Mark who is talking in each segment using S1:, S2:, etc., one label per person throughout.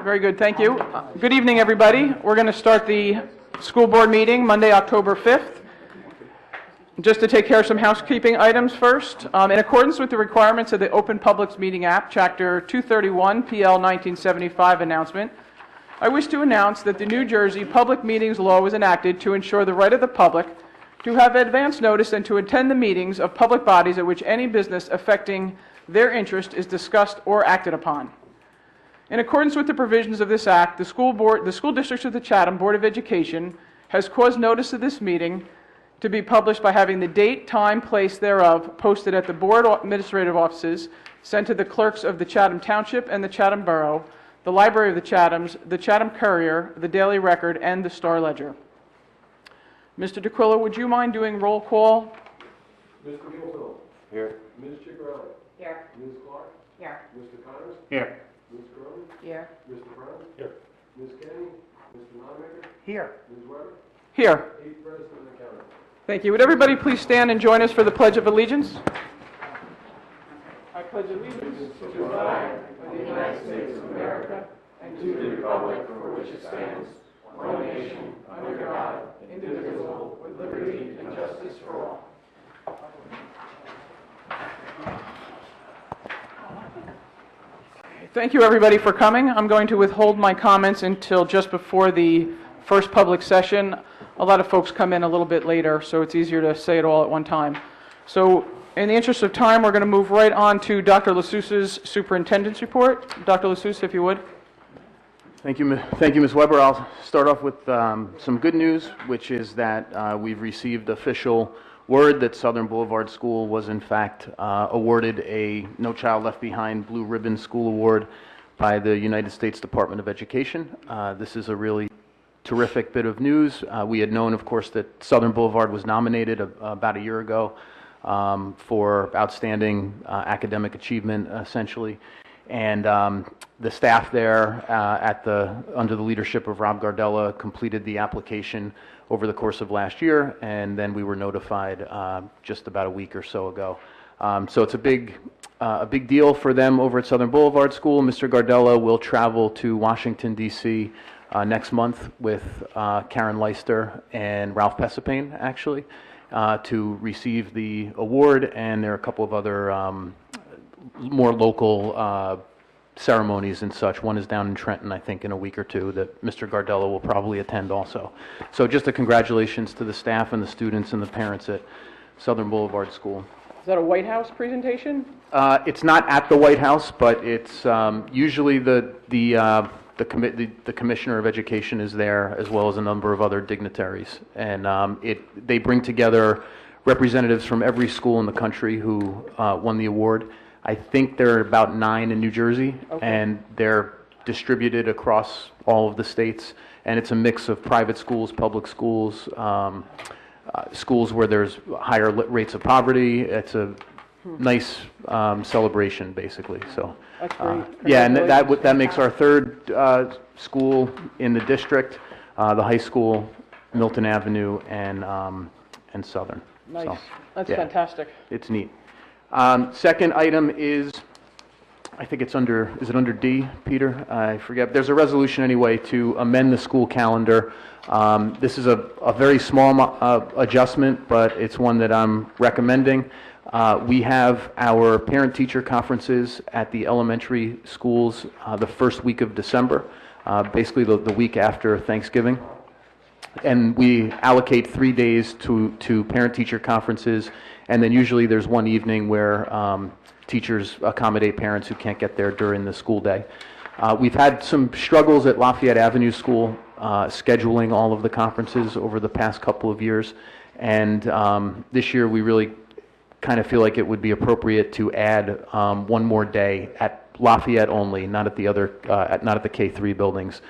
S1: Very good, thank you. Good evening, everybody. We're going to start the school board meeting Monday, October 5th. Just to take care of some housekeeping items first. In accordance with the requirements of the Open Public Meeting Act, Chapter 231, PL 1975 announcement, I wish to announce that the New Jersey Public Meetings Law was enacted to ensure the right of the public to have advance notice and to attend the meetings of public bodies at which any business affecting their interest is discussed or acted upon. In accordance with the provisions of this act, the school districts of the Chatham Board of Education has caused notice of this meeting to be published by having the date, time, place thereof posted at the board administrative offices, sent to the clerks of the Chatham Township and the Chatham Borough, the Library of the Chathams, the Chatham Courier, the Daily Record, and the Star Ledger. Mr. DeQuilla, would you mind doing roll call?
S2: Mr. Gilfield. Here. Ms. Chicarelli.
S3: Here.
S2: Ms. Clark.
S3: Here.
S2: Mr. Connors.
S4: Here.
S2: Ms. Curley.
S3: Here.
S2: Mr. Brown.
S4: Here.
S2: Ms. Kenny. Mr. Nonmaker.
S4: Here.
S2: Ms. Weber.
S1: Here.
S2: 8 present and counting.
S1: Thank you. Would everybody please stand and join us for the Pledge of Allegiance? I pledge allegiance to the flag of the United States of America and to the republic for which it stands, one nation, under God, indivisible, with liberty and justice for all. Thank you, everybody, for coming. I'm going to withhold my comments until just before the first public session. A lot of folks come in a little bit later, so it's easier to say it all at one time. So, in the interest of time, we're going to move right on to Dr. LaSousa's superintendent's report. Dr. LaSousa, if you would.
S4: Thank you, Ms. Weber. I'll start off with some good news, which is that we've received official word that Southern Boulevard School was in fact awarded a No Child Left Behind Blue Ribbon School Award by the United States Department of Education. This is a really terrific bit of news. We had known, of course, that Southern Boulevard was nominated about a year ago for outstanding academic achievement, essentially. And the staff there under the leadership of Rob Gardella completed the application over the course of last year, and then we were notified just about a week or so ago. So it's a big deal for them over at Southern Boulevard School. Mr. Gardella will travel to Washington, D.C. Next month with Karen Leister and Ralph Pesapane, actually, to receive the award, and there are a couple of other more local ceremonies and such. One is down in Trenton, I think, in a week or two that Mr. Gardella will probably attend also. So just a congratulations to the staff and the students and the parents at Southern Boulevard School.
S1: Is that a White House presentation?
S4: It's not at the White House, but it's usually the Commissioner of Education is there, as well as a number of other dignitaries. And they bring together representatives from every school in the country who won the award. I think there are about 9 in New Jersey, okay, and they're distributed across all of the states. And it's a mix of private schools, public schools, schools where there's higher rates of poverty. It's a nice celebration, basically. So,
S1: that's great.
S4: Yeah, and that makes our third school in the district, the high school, Milton Avenue, and Southern.
S1: Nice.
S4: So,
S1: that's
S4: yeah,
S1: fantastic.
S4: It's neat. Second item is, I think it's under, is it under D, Peter? I forget. There's a resolution anyway to amend the school calendar. This is a very small adjustment, but it's one that I'm recommending. We have our parent-teacher conferences at the elementary schools the first week of December, basically the week after Thanksgiving. And we allocate 3 days to parent-teacher conferences, and then usually there's one evening where teachers accommodate parents who can't get there during the school day. We've had some struggles at Lafayette Avenue School scheduling all of the conferences over the past couple of years, and this year we really kind of feel like it would be appropriate to add one more day at Lafayette only, not at the other, not at the K3 buildings,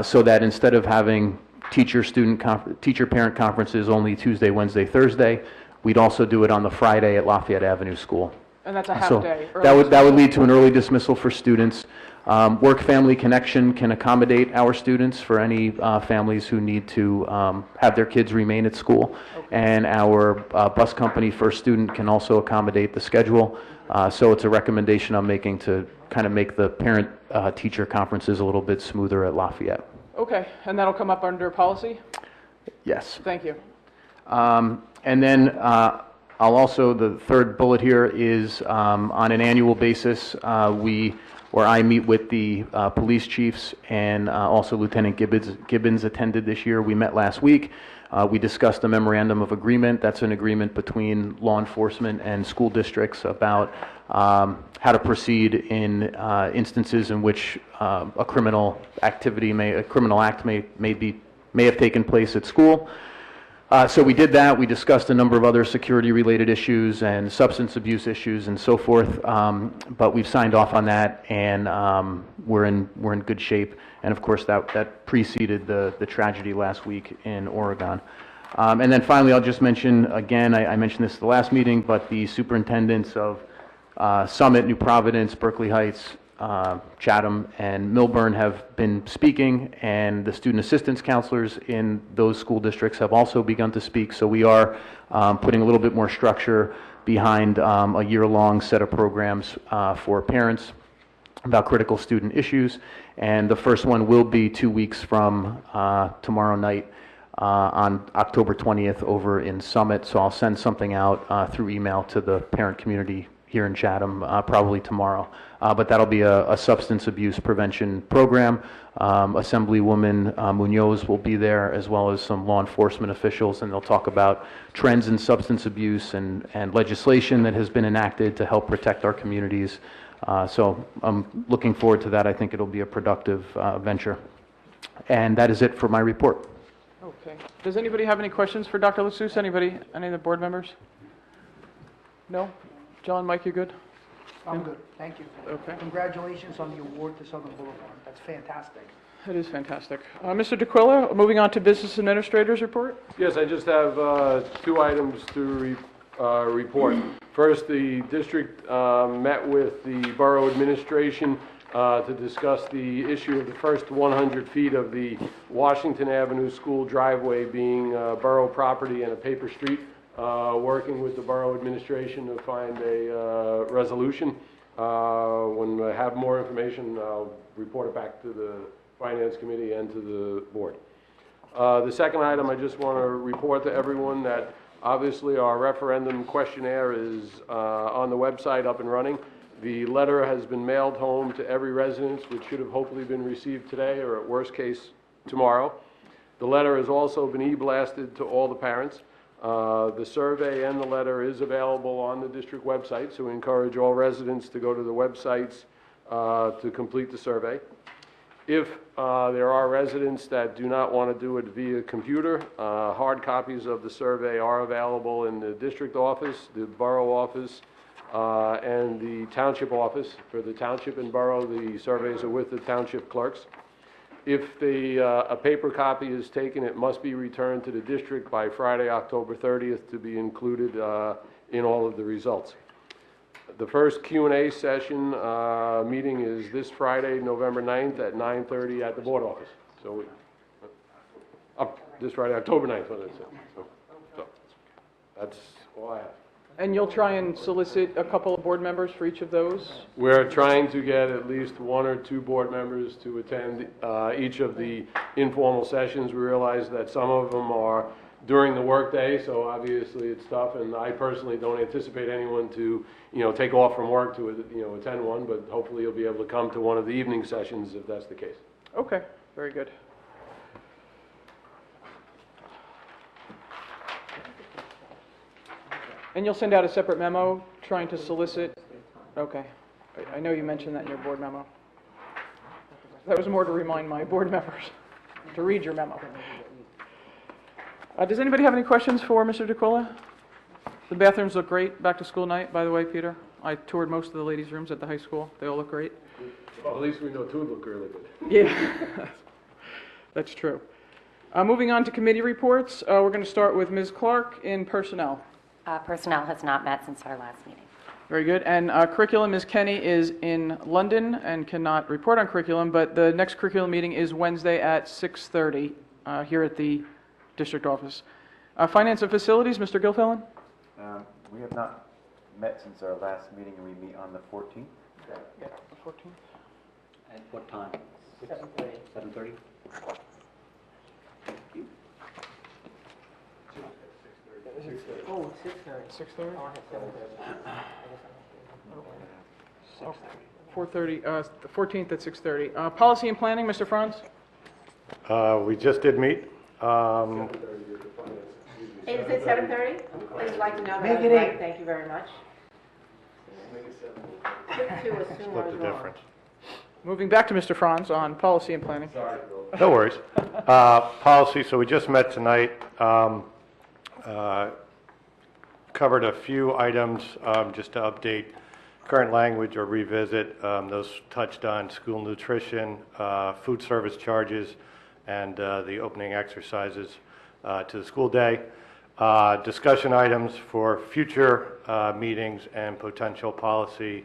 S4: so that instead of having teacher-parent conferences only Tuesday, Wednesday, Thursday, we'd also do it on the Friday at Lafayette Avenue School.
S1: And that's a half day.
S4: That would lead to an early dismissal for students. Work-family connection can accommodate our students for any families who need to have their kids remain at school. Okay. And our bus company First Student can also accommodate the schedule. So it's a recommendation I'm making to kind of make the parent-teacher conferences a little bit smoother at Lafayette.
S1: Okay, and that'll come up under policy?
S4: Yes.
S1: Thank you.
S4: And then I'll also, the third bullet here is on an annual basis, I meet with the police chiefs, and also Lieutenant Gibbons attended this year. We met last week. We discussed a memorandum of agreement. That's an agreement between law enforcement and school districts about how to proceed in instances in which a criminal act may have taken place at school. So we did that. We discussed a number of other security-related issues and substance abuse issues and so forth. But we've signed off on that, and we're in good shape. And of course, that preceded the tragedy last week in Oregon. And then finally, I'll just mention again. I mentioned this at the last meeting, but the superintendents of Summit, New Providence, Berkeley Heights, Chatham, and Milburn have been speaking, and the student assistance counselors in those school districts have also begun to speak. So we are putting a little bit more structure behind a year-long set of programs for parents about critical student issues. And the first one will be 2 weeks from tomorrow night on October 20th over in Summit. So I'll send something out through email to the parent community here in Chatham probably tomorrow. But that'll be a substance abuse prevention program. Assemblywoman Munoz will be there, as well as some law enforcement officials, and they'll talk about trends in substance abuse and legislation that has been enacted to help protect our communities. So I'm looking forward to that. I think it'll be a productive venture. And that is it for my report.
S1: Okay. Does anybody have any questions for Dr. LaSusse? Anybody? Any of the board members? No? John, Mike, you good?
S3: I'm good, thank you.
S1: Okay.
S3: Congratulations on the award to Southern Boulevard, that's fantastic.
S1: It is fantastic. Mr. DeQuilla, moving on to Business Administrator's report.
S2: Yes, I just have 2 items to report. First, the district met with the borough administration to discuss the issue of the first 100 feet of the Washington Avenue School driveway being borough property and a paper street. Working with the borough administration to find a resolution. When I have more information, I'll report it back to the Finance Committee and to the board. The second item, I just want to report to everyone that obviously our referendum questionnaire is on the website up and running. The letter has been mailed home to every resident, which should have hopefully been received today or at worst case tomorrow. The letter has also been e-blasted to all the parents. The survey and the letter is available on the district website, so we encourage all residents to go to the websites to complete the survey. If there are residents that do not want to do it via computer, hard copies of the survey are available in the district office, the borough office, and the township office. For the township and borough, the surveys are with the township clerks. If a paper copy is taken, it must be returned to the district by Friday, October 30th to be included in all of the results. The first Q&A session meeting is this Friday, November 9th at 9:30 at the board office. So this Friday, October 9th, what did I say? So that's all I have.
S1: And you'll try and solicit a couple of board members for each of those?
S2: We're trying to get at least 1 or 2 board members to attend each of the informal sessions. We realize that some of them are during the workday, so obviously it's tough, and I personally don't anticipate anyone to, take off from work to, attend one, but hopefully you'll be able to come to one of the evening sessions if that's the case.
S1: Okay, very good. And you'll send out a separate memo trying to solicit? Okay. I know you mentioned that in your board memo. That was more to remind my board members to read your memo. Does anybody have any questions for Mr. DeQuilla? The bathrooms look great. Back to school night, by the way, Peter. I toured most of the ladies' rooms at the high school. They all look great.
S2: Well, at least we know 2 look really good.
S1: Yeah, that's true. Moving on to committee reports, we're going to start with Ms. Clark in personnel.
S5: Personnel has not met since our last meeting.
S1: Very good. And curriculum, Ms. Kenny is in London and cannot report on curriculum, but the next curriculum meeting is Wednesday at 6:30 here at the district office. Finance and facilities, Mr. Gilfillan?
S6: We have not met since our last meeting, and we meet on the 14th.
S1: Yeah, 14th?
S6: At what time? 7:30. 7:30?
S3: Oh, it's 6:30.
S1: 6:30?
S3: Oh, I had 7:30.
S1: 4:30, the 14th at 6:30. Policy and planning, Mr. Franz?
S7: We just did meet.
S8: Is it 7:30? Please like to know that
S3: Make
S8: I
S3: it
S8: was right.
S3: 8.
S8: Thank you very much. Quick to assume I
S7: Split
S8: was
S7: the
S8: wrong.
S7: difference.
S1: Moving back to Mr. Franz on policy and planning.
S7: No worries. Policy, so we just met tonight. Covered a few items just to update current language or revisit. Those touched on school nutrition, food service charges, and the opening exercises to the school day. Discussion items for future meetings and potential policy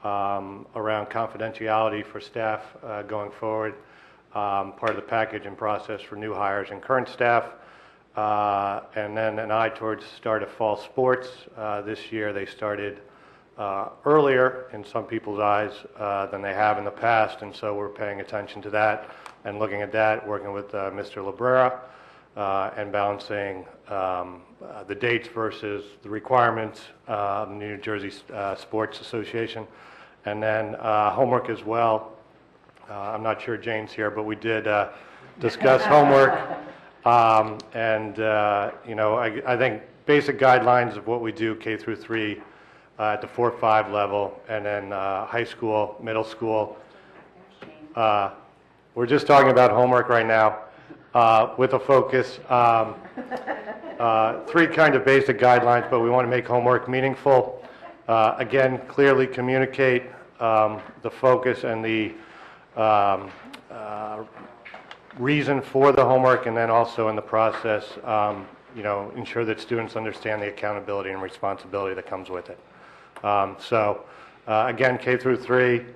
S7: around confidentiality for staff going forward, part of the package and process for new hires and current staff, and then an eye towards start of fall sports. This year they started earlier in some people's eyes than they have in the past, and so we're paying attention to that and looking at that, working with Mr. Librera, and balancing the dates versus the requirements of the New Jersey Sports Association. And then homework as well. I'm not sure Jane's here, but we did discuss homework. I think basic guidelines of what we do K through 3 at the 4-5 level, and then high school, middle school. We're just talking about homework right now with a focus. 3 kind of basic guidelines, but we want to make homework meaningful. Again, clearly communicate the focus and the reason for the homework, and then also in the process, ensure that students understand the accountability and responsibility that comes with it. Again, K through 3,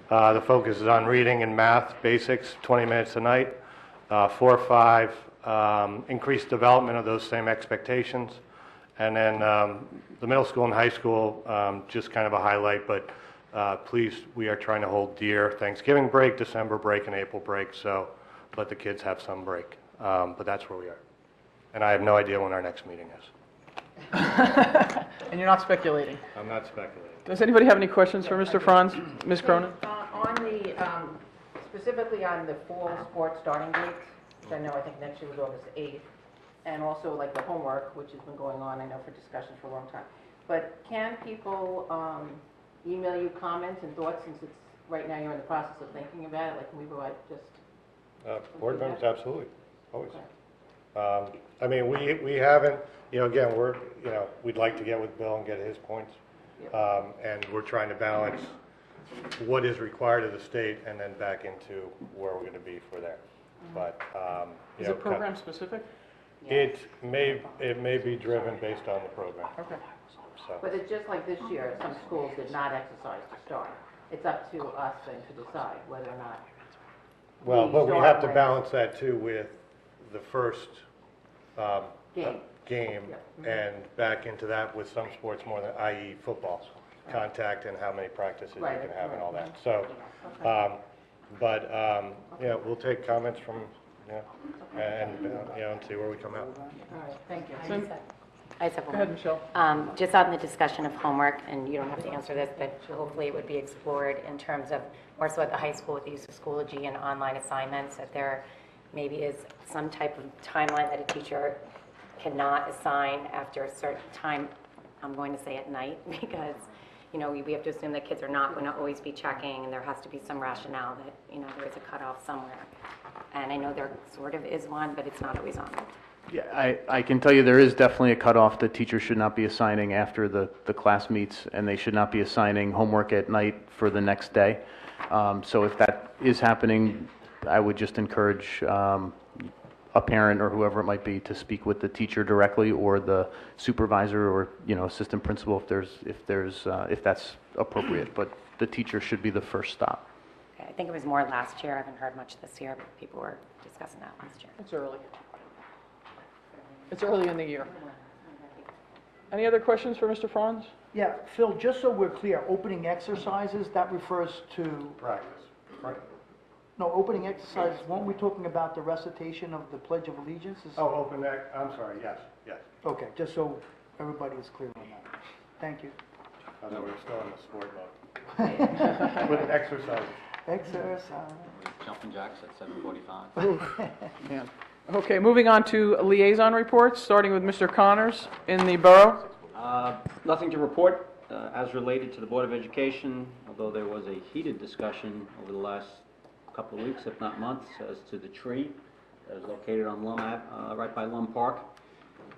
S7: the focus is on reading and math basics, 20 minutes a night. 4-5, increased development of those same expectations. And then the middle school and high school, just kind of a highlight, but please, we are trying to hold dear Thanksgiving break, December break, and April break, so let the kids have some break. But that's where we are. And I have no idea when our next meeting is.
S1: And you're not speculating.
S7: I'm not speculating.
S1: Does anybody have any questions for Mr. Franz? Ms. Cronin?
S8: On the, specifically on the fall sports starting dates, which I think next year was August 8th, and also like the homework, which has been going on, I know, for discussions for a long time. But can people email you comments and thoughts, since it's, right now you're in the process of thinking about it, like can we provide just...
S7: Board members, absolutely, always. We haven't, again, we'd like to get with Bill and get his points. And we're trying to balance what is required of the state and then back into where we're going to be for there. But,
S1: Is it program specific?
S7: it may be driven based on the program.
S1: Okay.
S7: So,
S8: But it's just like this year, some schools did not exercise to start. It's up to us then to decide whether or not.
S7: well, but we
S8: start
S7: have to
S8: when-
S7: balance that too with the first
S8: Game.
S7: game and back into that with some sports more than, i.e. football, contact and how many practices you
S8: Right,
S7: can have and all that.
S8: right.
S7: So, we'll take comments from, and see where we come out.
S8: All right, thank you.
S5: I just have
S1: Go
S5: one.
S1: ahead, Michelle.
S5: Just on the discussion of homework, and you don't have to answer this, but hopefully it would be explored in terms of, more so at the high school with the use of Schoology and online assignments, that there maybe is some type of timeline that a teacher cannot assign after a certain time, I'm going to say at night, because, we have to assume that kids are not going to always be checking, and there has to be some rationale that, there is a cutoff somewhere. And I know there sort of is one, but it's not always on.
S4: Yeah, I can tell you there is definitely a cutoff that teachers should not be assigning after the class meets, and they should not be assigning homework at night for the next day. So if that is happening, I would just encourage a parent or whoever it might be to speak with the teacher directly, or the supervisor, or assistant principal if that's appropriate. But the teacher should be the first stop.
S5: Okay, I think it was more last year. I haven't heard much this year, but people were discussing that last year.
S1: It's early. It's early in the year. Any other questions for Mr. Franz?
S3: Yeah, Phil, just so we're clear, opening exercises, that refers to,
S7: Practice, right?
S3: no, opening exercises, weren't we talking about the recitation of the Pledge of Allegiance?
S7: Oh, open that, I'm sorry, yes, yes.
S3: Okay, just so everybody is clear on that. Thank you.
S7: I thought we were still in the sport mode. With exercises.
S3: Exercise.
S6: Jumping jacks at 7:45.
S1: Man. Okay, moving on to liaison reports, starting with Mr. Connors in the borough.
S6: Nothing to report as related to the Board of Education, although there was a heated discussion over the last couple of weeks, if not months, as to the tree that is located on right by Lum Park.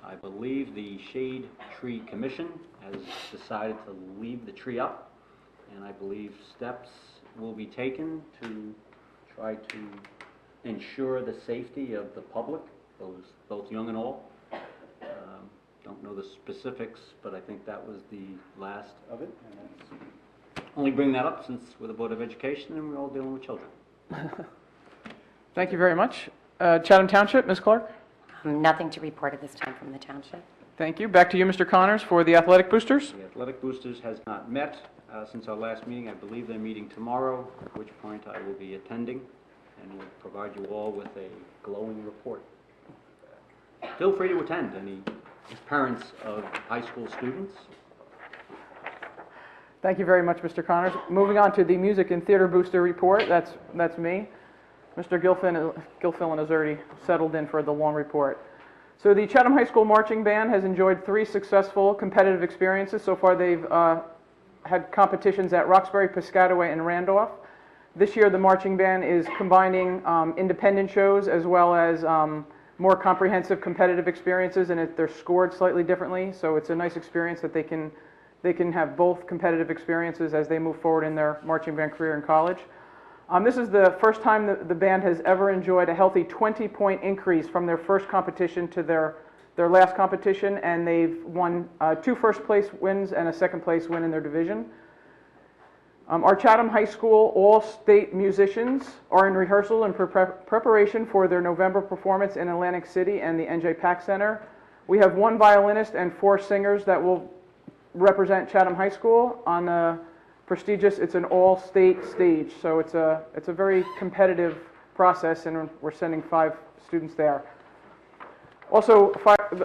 S6: I believe the Shade Tree Commission has decided to leave the tree up, and I believe steps will be taken to try to ensure the safety of the public, both young and old. Don't know the specifics, but I think that was the last of it. And that's only bring that up since we're the Board of Education and we're all dealing with children.
S1: Thank you very much. Chatham Township, Ms. Clark?
S5: Nothing to report at this time from the township.
S1: Thank you. Back to you, Mr. Connors, for the athletic boosters.
S6: The Athletic Boosters has not met since our last meeting. I believe they're meeting tomorrow, at which point I will be attending and will provide you all with a glowing report. Feel free to attend, any parents of high school students.
S1: Thank you very much, Mr. Connors. Moving on to the music and theater booster report. That's me. Mr. Gilfillan has already settled in for the long report. So the Chatham High School Marching Band has enjoyed 3 successful competitive experiences. So far they've had competitions at Roxbury, Piscataway, and Randolph. This year the marching band is combining independent shows as well as more comprehensive competitive experiences, and they're scored slightly differently. So it's a nice experience that they can have both competitive experiences as they move forward in their marching band career in college. This is the first time that the band has ever enjoyed a healthy 20-point increase from their first competition to their last competition, and they've won 2 first-place wins and a second-place win in their division. Our Chatham High School all-state musicians are in rehearsal and preparation for their November performance in Atlantic City and the NJ Pack Center. We have 1 violinist and 4 singers that will represent Chatham High School on the prestigious, it's an all-state stage, so it's a very competitive process, and we're sending 5 students there. Also,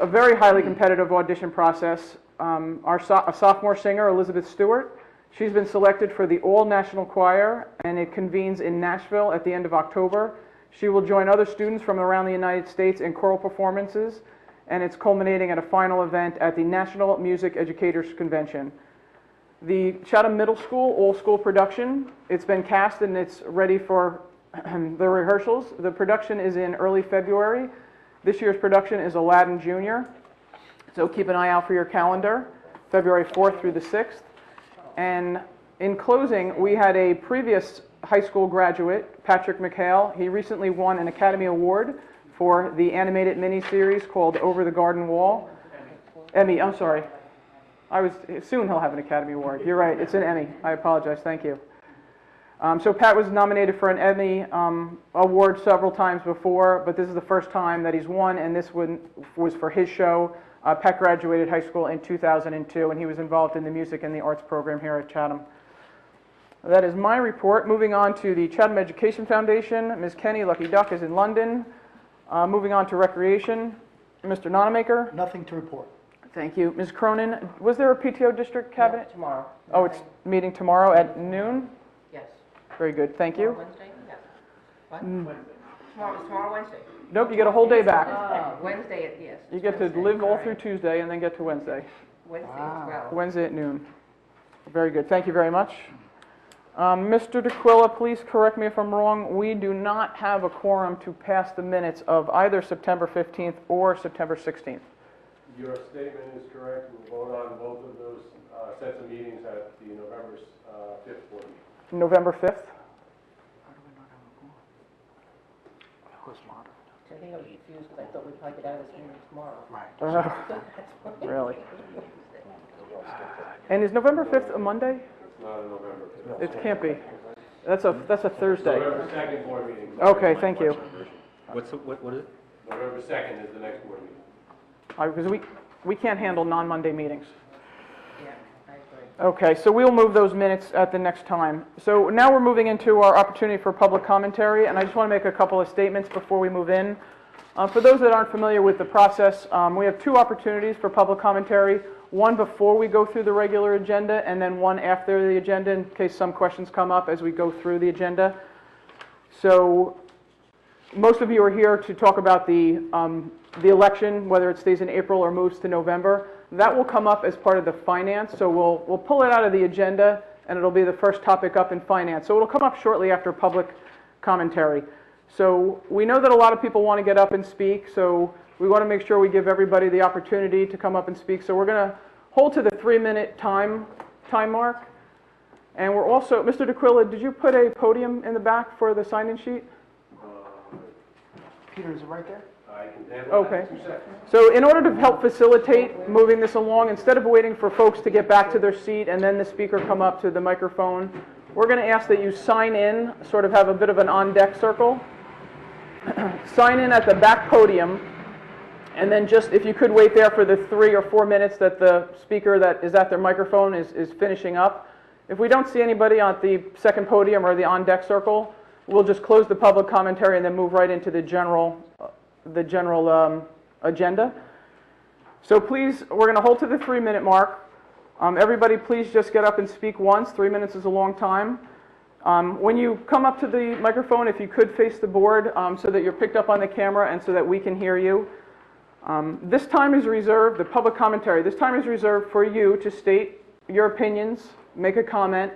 S1: a very highly competitive audition process. A sophomore singer, Elizabeth Stewart, she's been selected for the All-National Choir, and it convenes in Nashville at the end of October. She will join other students from around the United States in choral performances, and it's culminating at a final event at the National Music Educators Convention. The Chatham Middle School all-school production, it's been cast and it's ready for the rehearsals. The production is in early February. This year's production is Aladdin Jr., so keep an eye out for your calendar, February 4th through the 6th. And in closing, we had a previous high school graduate, Patrick McHale. He recently won an Academy Award for the animated miniseries called Over the Garden Wall. Emmy, I'm sorry. Soon he'll have an Academy Award. You're right, it's an Emmy. I apologize, thank you. So Pat was nominated for an Emmy award several times before, but this is the first time that he's won, and this one was for his show. Pat graduated high school in 2002, and he was involved in the music and the arts program here at Chatham. That is my report. Moving on to the Chatham Education Foundation. Ms. Kenny, Lucky Duck, is in London. Moving on to recreation. Mr. Nonamaker.
S3: Nothing to report.
S1: Thank you. Ms. Cronin, was there a PTO district cabinet?
S8: Tomorrow.
S1: Oh, it's meeting tomorrow at noon?
S8: Yes.
S1: Very good, thank you.
S8: Wednesday? Yes. What? Tomorrow Wednesday?
S1: Nope, you get a whole day back.
S8: Wednesday, yes.
S1: You get to
S8: Wednesday,
S1: live all
S8: sorry.
S1: through Tuesday and then get to Wednesday.
S8: Wednesday as well.
S1: Wednesday at noon. Very good, thank you very much. Mr. DeQuilla, please correct me if I'm wrong. We do not have a quorum to pass the minutes of either September 15th or September 16th.
S2: Your statement is correct. We'll vote on both of those sets of meetings at the November 5th board meeting.
S1: November 5th?
S8: I think I was confused because I thought we'd probably get out of this meeting tomorrow.
S1: Really? And is November 5th a Monday?
S2: It's not in November 5th.
S1: It can't be. That's a Thursday.
S2: November 2nd board meeting.
S1: Okay, thank you.
S6: What is it?
S2: November 2nd is the next board meeting.
S1: Because we can't handle non-Monday meetings.
S8: Yeah, I agree.
S1: Okay, so we'll move those minutes at the next time. So now we're moving into our opportunity for public commentary, and I just want to make a couple of statements before we move in. For those that aren't familiar with the process, we have two opportunities for public commentary, one before we go through the regular agenda, and then one after the agenda in case some questions come up as we go through the agenda. So most of you are here to talk about the election, whether it stays in April or moves to November. That will come up as part of the finance, so we'll pull it out of the agenda, and it'll be the first topic up in finance. So it'll come up shortly after public commentary. So we know that a lot of people want to get up and speak, so we want to make sure we give everybody the opportunity to come up and speak. So we're going to hold to the 3-minute time mark. And we're also, Mr. DeQuilla, did you put a podium in the back for the sign-in sheet?
S3: Peter, is it right there?
S1: Okay. So in order to help facilitate moving this along, instead of waiting for folks to get back to their seat and then the speaker come up to the microphone, we're going to ask that you sign in, sort of have a bit of an on-deck circle. Sign in at the back podium, and then just, if you could wait there for the 3 or 4 minutes that the speaker that is at their microphone is finishing up. If we don't see anybody on the second podium or the on-deck circle, we'll just close the public commentary and then move right into the general agenda. So please, we're going to hold to the 3-minute mark. Everybody please just get up and speak once. 3 minutes is a long time. When you come up to the microphone, if you could face the board so that you're picked up on the camera and so that we can hear you. This time is reserved, the public commentary, this time is reserved for you to state your opinions, make a comment.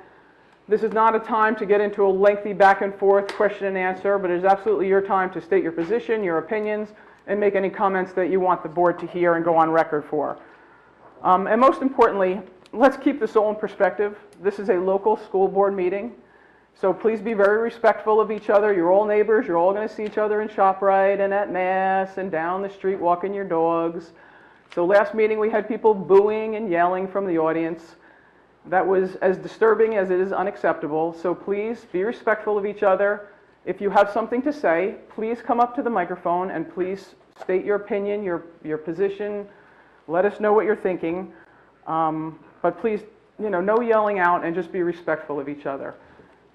S1: This is not a time to get into a lengthy back and forth question and answer, but it is absolutely your time to state your position, your opinions, and make any comments that you want the board to hear and go on record for. And most importantly, let's keep this all in perspective. This is a local school board meeting, so please be very respectful of each other. You're all neighbors. You're all going to see each other in ShopRite and at Mass and down the street walking your dogs. So last meeting we had people booing and yelling from the audience. That was as disturbing as it is unacceptable, so please be respectful of each other. If you have something to say, please come up to the microphone and please state your opinion, your position. Let us know what you're thinking. But please, no yelling out and just be respectful of each other.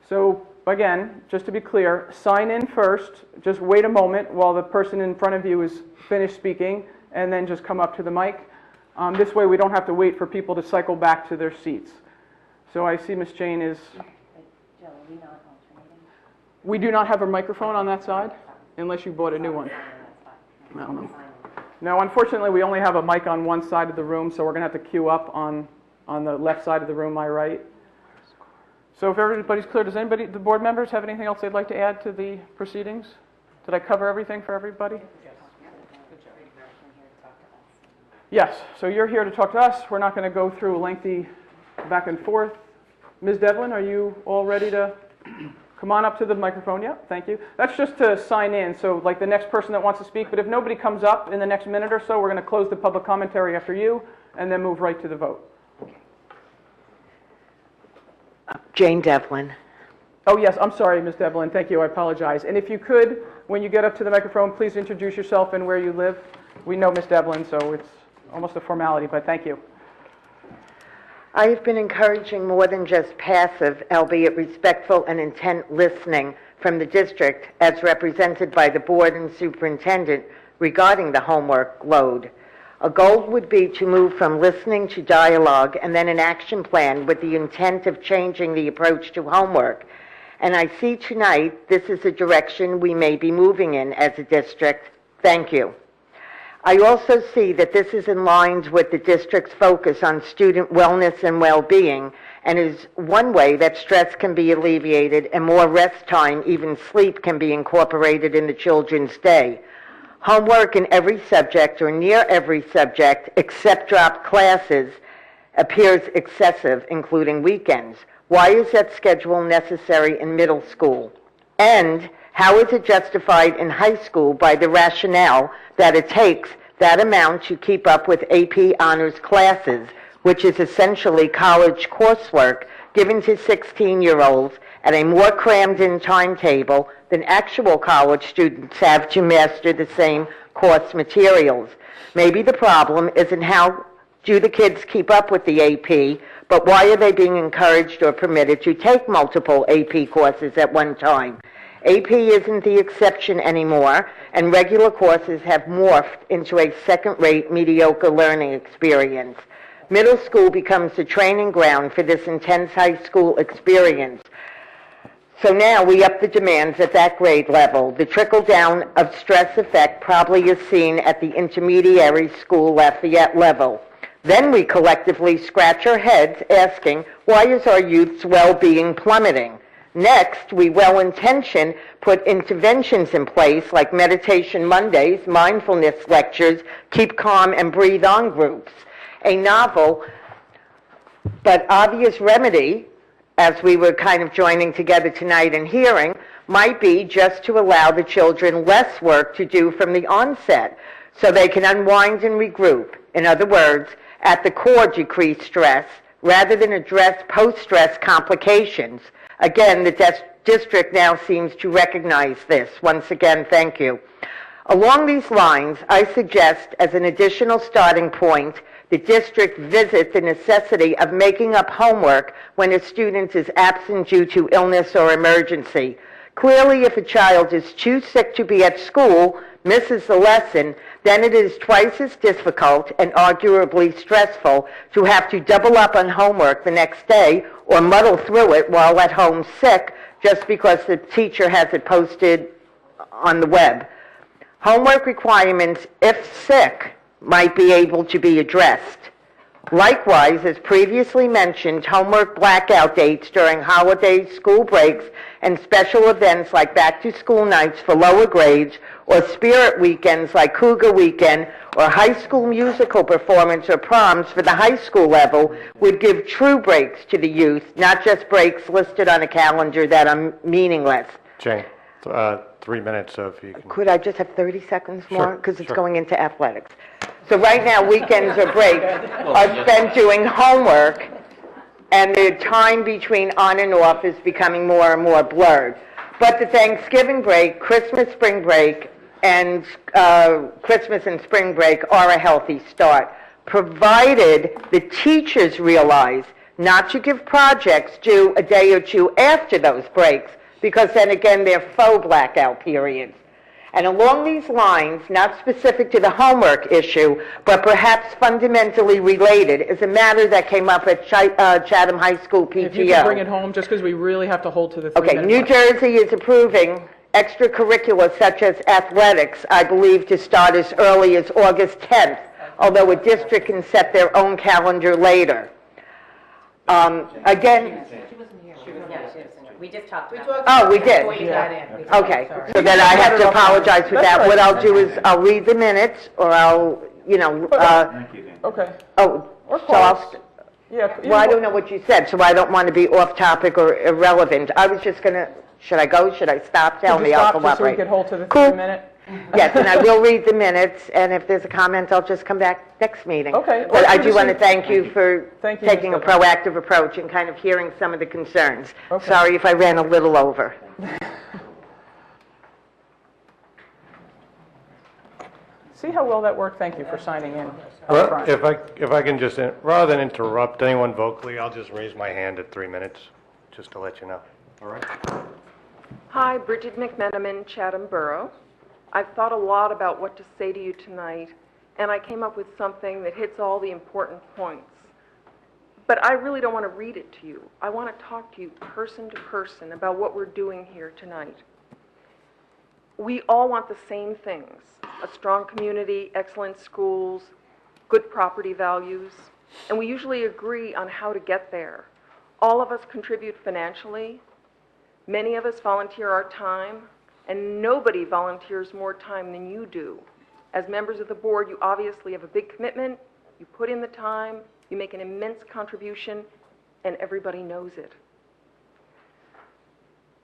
S1: So again, just to be clear, sign in first. Just wait a moment while the person in front of you is finished speaking, and then just come up to the mic. This way we don't have to wait for people to cycle back to their seats. So I see Ms. Jane is...
S5: Jill, are we not alternating?
S1: We do not have a microphone on that side, unless you bought a new one. I don't know. No, unfortunately, we only have a mic on one side of the room, so we're going to have to queue up on the left side of the room, my right. So if everybody's clear, does anybody, the board members, have anything else they'd like to add to the proceedings? Did I cover everything for everybody? Yes, so you're here to talk to us. We're not going to go through a lengthy back and forth. Ms. Devlin, are you all ready to come on up to the microphone? Yeah, thank you. That's just to sign in, so like the next person that wants to speak, but if nobody comes up in the next minute or so, we're going to close the public commentary after you and then move right to the vote.
S9: Jane Devlin.
S1: Oh, yes, I'm sorry, Ms. Devlin. Thank you. I apologize. And if you could, when you get up to the microphone, please introduce yourself and where you live. We know Ms. Devlin, so it's almost a formality, but thank you.
S9: I have been encouraging more than just passive, albeit respectful and intent listening from the district as represented by the board and superintendent regarding the homework load. A goal would be to move from listening to dialogue and then an action plan with the intent of changing the approach to homework. And I see tonight this is a direction we may be moving in as a district. Thank you. I also see that this is in line with the district's focus on student wellness and well-being, and is one way that stress can be alleviated and more rest time, even sleep, can be incorporated in the children's day. Homework in every subject or near every subject except drop classes appears excessive, including weekends. Why is that schedule necessary in middle school? And how is it justified in high school by the rationale that it takes that amount to keep up with AP honors classes, which is essentially college coursework given to 16-year-olds at a more crammed-in timetable than actual college students have to master the same course materials? Maybe the problem isn't how do the kids keep up with the AP, But why are they being encouraged or permitted to take multiple AP courses at one time? AP isn't the exception anymore, and regular courses have morphed into a second-rate, mediocre learning experience. Middle school becomes the training ground for this intense high school experience. So now we up the demands at that grade level. The trickle-down of stress effect probably is seen at the intermediary school Lafayette level. Then we collectively scratch our heads asking, why is our youth's well-being plummeting? Next, we well-intentioned put interventions in place like meditation Mondays, mindfulness lectures, keep calm and breathe on groups. A novel but obvious remedy, as we were kind of joining together tonight and hearing, might be just to allow the children less work to do from the onset so they can unwind and regroup. In other words, at the core, decrease stress rather than address post-stress complications. Again, the district now seems to recognize this. Once again, thank you. Along these lines, I suggest as an additional starting point, the district visit the necessity of making up homework when a student is absent due to illness or emergency. Clearly, if a child is too sick to be at school, misses the lesson, then it is twice as difficult and arguably stressful to have to double up on homework the next day or muddle through it while at home sick just because the teacher has it posted on the web. Homework requirements, if sick, might be able to be addressed. Likewise, as previously mentioned, homework blackout dates during holidays, school breaks, and special events like back-to-school nights for lower grades, or spirit weekends like Cougar Weekend, or high school musical performance or proms for the high school level would give true breaks to the youth, not just breaks listed on a calendar that are meaningless.
S7: Jane, 3 minutes, so if you can.
S9: Could I just have 30 seconds more?
S7: Sure,
S9: Because it's
S7: sure.
S9: going into athletics. So right now, weekends or breaks are spent doing homework, and the time between on and off is becoming more and more blurred. But the Thanksgiving break, Christmas spring break, and Christmas and spring break are a healthy start, provided the teachers realize not to give projects due a day or two after those breaks, because then again they're faux blackout periods. And along these lines, not specific to the homework issue, but perhaps fundamentally related, is a matter that came up at Chatham High School PTO.
S1: If you could bring it home, just because we really have to hold to the 3 minutes.
S9: Okay, New Jersey is approving extracurricular such as athletics, I believe, to start as early as August 10th, although a district can set their own calendar later. Again,
S5: We just talked about it.
S9: oh, we did.
S8: Before you got in.
S9: Okay, so then I have to apologize for that. What I'll do is I'll read the minutes, or I'll,
S1: Okay.
S9: oh,
S1: Or
S9: so I'll,
S1: close. Yeah.
S9: well, I don't know what you said, so I don't want to be off topic or irrelevant. I was just gonna, should I go, should I stop? Tell me, I'll
S1: Stop just so we
S9: cooperate.
S1: could hold to the
S9: Cool.
S1: 3 minute.
S9: Yes, and I will read the minutes, and if there's a comment, I'll just come back next meeting.
S1: Okay.
S9: But I
S1: Let's
S9: do
S1: do
S9: want to
S1: this-
S9: thank you for
S1: Thank you,
S9: taking a
S1: Ms. Evans.
S9: proactive approach and kind of hearing some of the concerns.
S1: Okay.
S9: Sorry if I ran a little over.
S1: See how well that worked? Thank you for signing in.
S7: Well,
S1: up front.
S7: if I can just, rather than interrupt anyone vocally, I'll just raise my hand at 3 minutes, just to let you know. All right?
S10: Hi, Bridget McMenamin, Chatham Borough. I've thought a lot about what to say to you tonight, and I came up with something that hits all the important points. But I really don't want to read it to you. I want to talk to you person to person about what we're doing here tonight. We all want the same things: a strong community, excellent schools, good property values, and we usually agree on how to get there. All of us contribute financially. Many of us volunteer our time, and nobody volunteers more time than you do. As members of the board, you obviously have a big commitment, you put in the time, you make an immense contribution, and everybody knows it.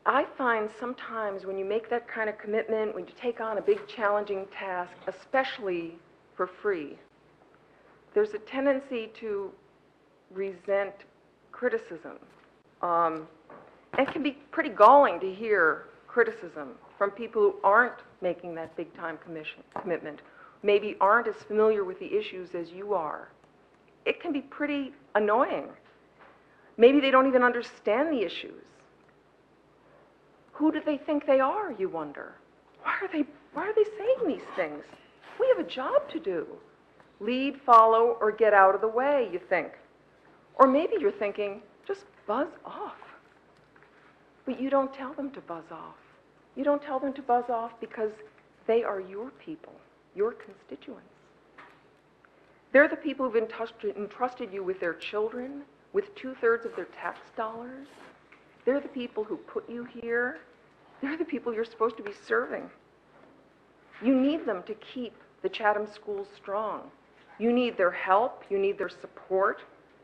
S10: I find sometimes when you make that kind of commitment, when you take on a big challenging task, especially for free, there's a tendency to resent criticism. It can be pretty galling to hear criticism from people who aren't making that big-time commitment, maybe aren't as familiar with the issues as you are. It can be pretty annoying. Maybe they don't even understand the issues. Who do they think they are, you wonder? Why are they saying these things? We have a job to do. Lead, follow, or get out of the way, you think. Or maybe you're thinking, just buzz off. But you don't tell them to buzz off. You don't tell them to buzz off because they are your people, your constituents. They're the people who've entrusted you with their children, with 2/3 of their tax dollars. They're the people who put you here. They're the people you're supposed to be serving. You need them to keep the Chatham schools strong. You need their help. You need their support.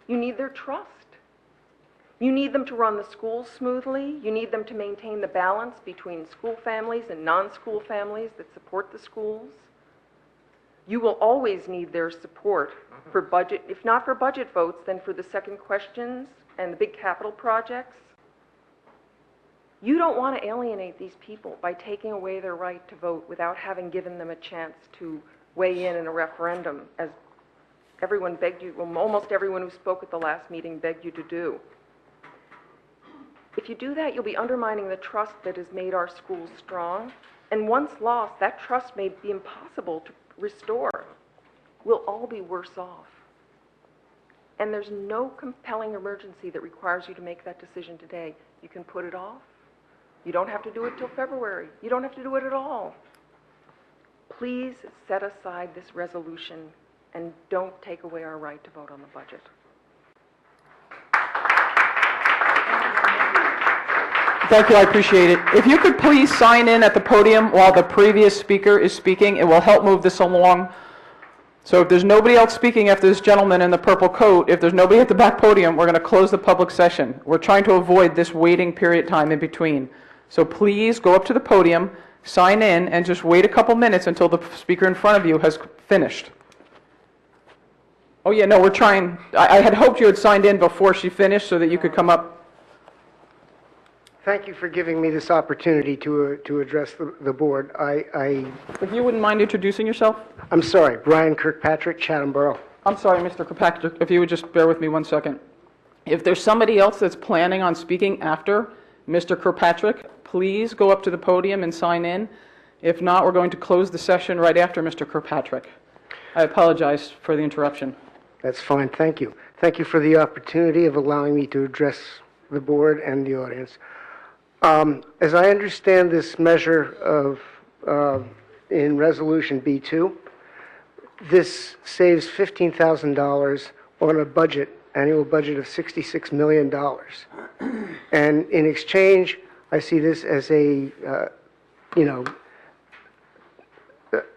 S10: You need their trust. You need them to run the schools smoothly. You need them to maintain the balance between school families and non-school families that support the schools. You will always need their support for budget, if not for budget votes, then for the second questions and the big capital projects. You don't want to alienate these people by taking away their right to vote without having given them a chance to weigh in a referendum, as everyone begged you, well, almost everyone who spoke at the last meeting begged you to do. If you do that, you'll be undermining the trust that has made our schools strong. And once lost, that trust may be impossible to restore. We'll all be worse off. And there's no compelling emergency that requires you to make that decision today. You can put it off. You don't have to do it till February. You don't have to do it at all. Please set aside this resolution and don't take away our right to vote on the budget.
S1: Thank you, I appreciate it. If you could please sign in at the podium while the previous speaker is speaking, it will help move this along. So if there's nobody else speaking after this gentleman in the purple coat, if there's nobody at the back podium, we're going to close the public session. We're trying to avoid this waiting period time in between. So please go up to the podium, sign in, and just wait a couple minutes until the speaker in front of you has finished. Oh yeah, no, we're trying. I had hoped you had signed in before she finished so that you could come up.
S11: Thank you for giving me this opportunity to address the board.
S1: If you wouldn't mind introducing yourself?
S11: I'm sorry, Brian Kirkpatrick, Chatham Borough.
S1: I'm sorry, Mr. Kirkpatrick, if you would just bear with me one second. If there's somebody else that's planning on speaking after Mr. Kirkpatrick, please go up to the podium and sign in. If not, we're going to close the session right after Mr. Kirkpatrick. I apologize for the interruption.
S11: That's fine, thank you. Thank you for the opportunity of allowing me to address the board and the audience. As I understand this measure in Resolution B2, this saves $15,000 on a annual budget of $66 million. And in exchange, I see this as an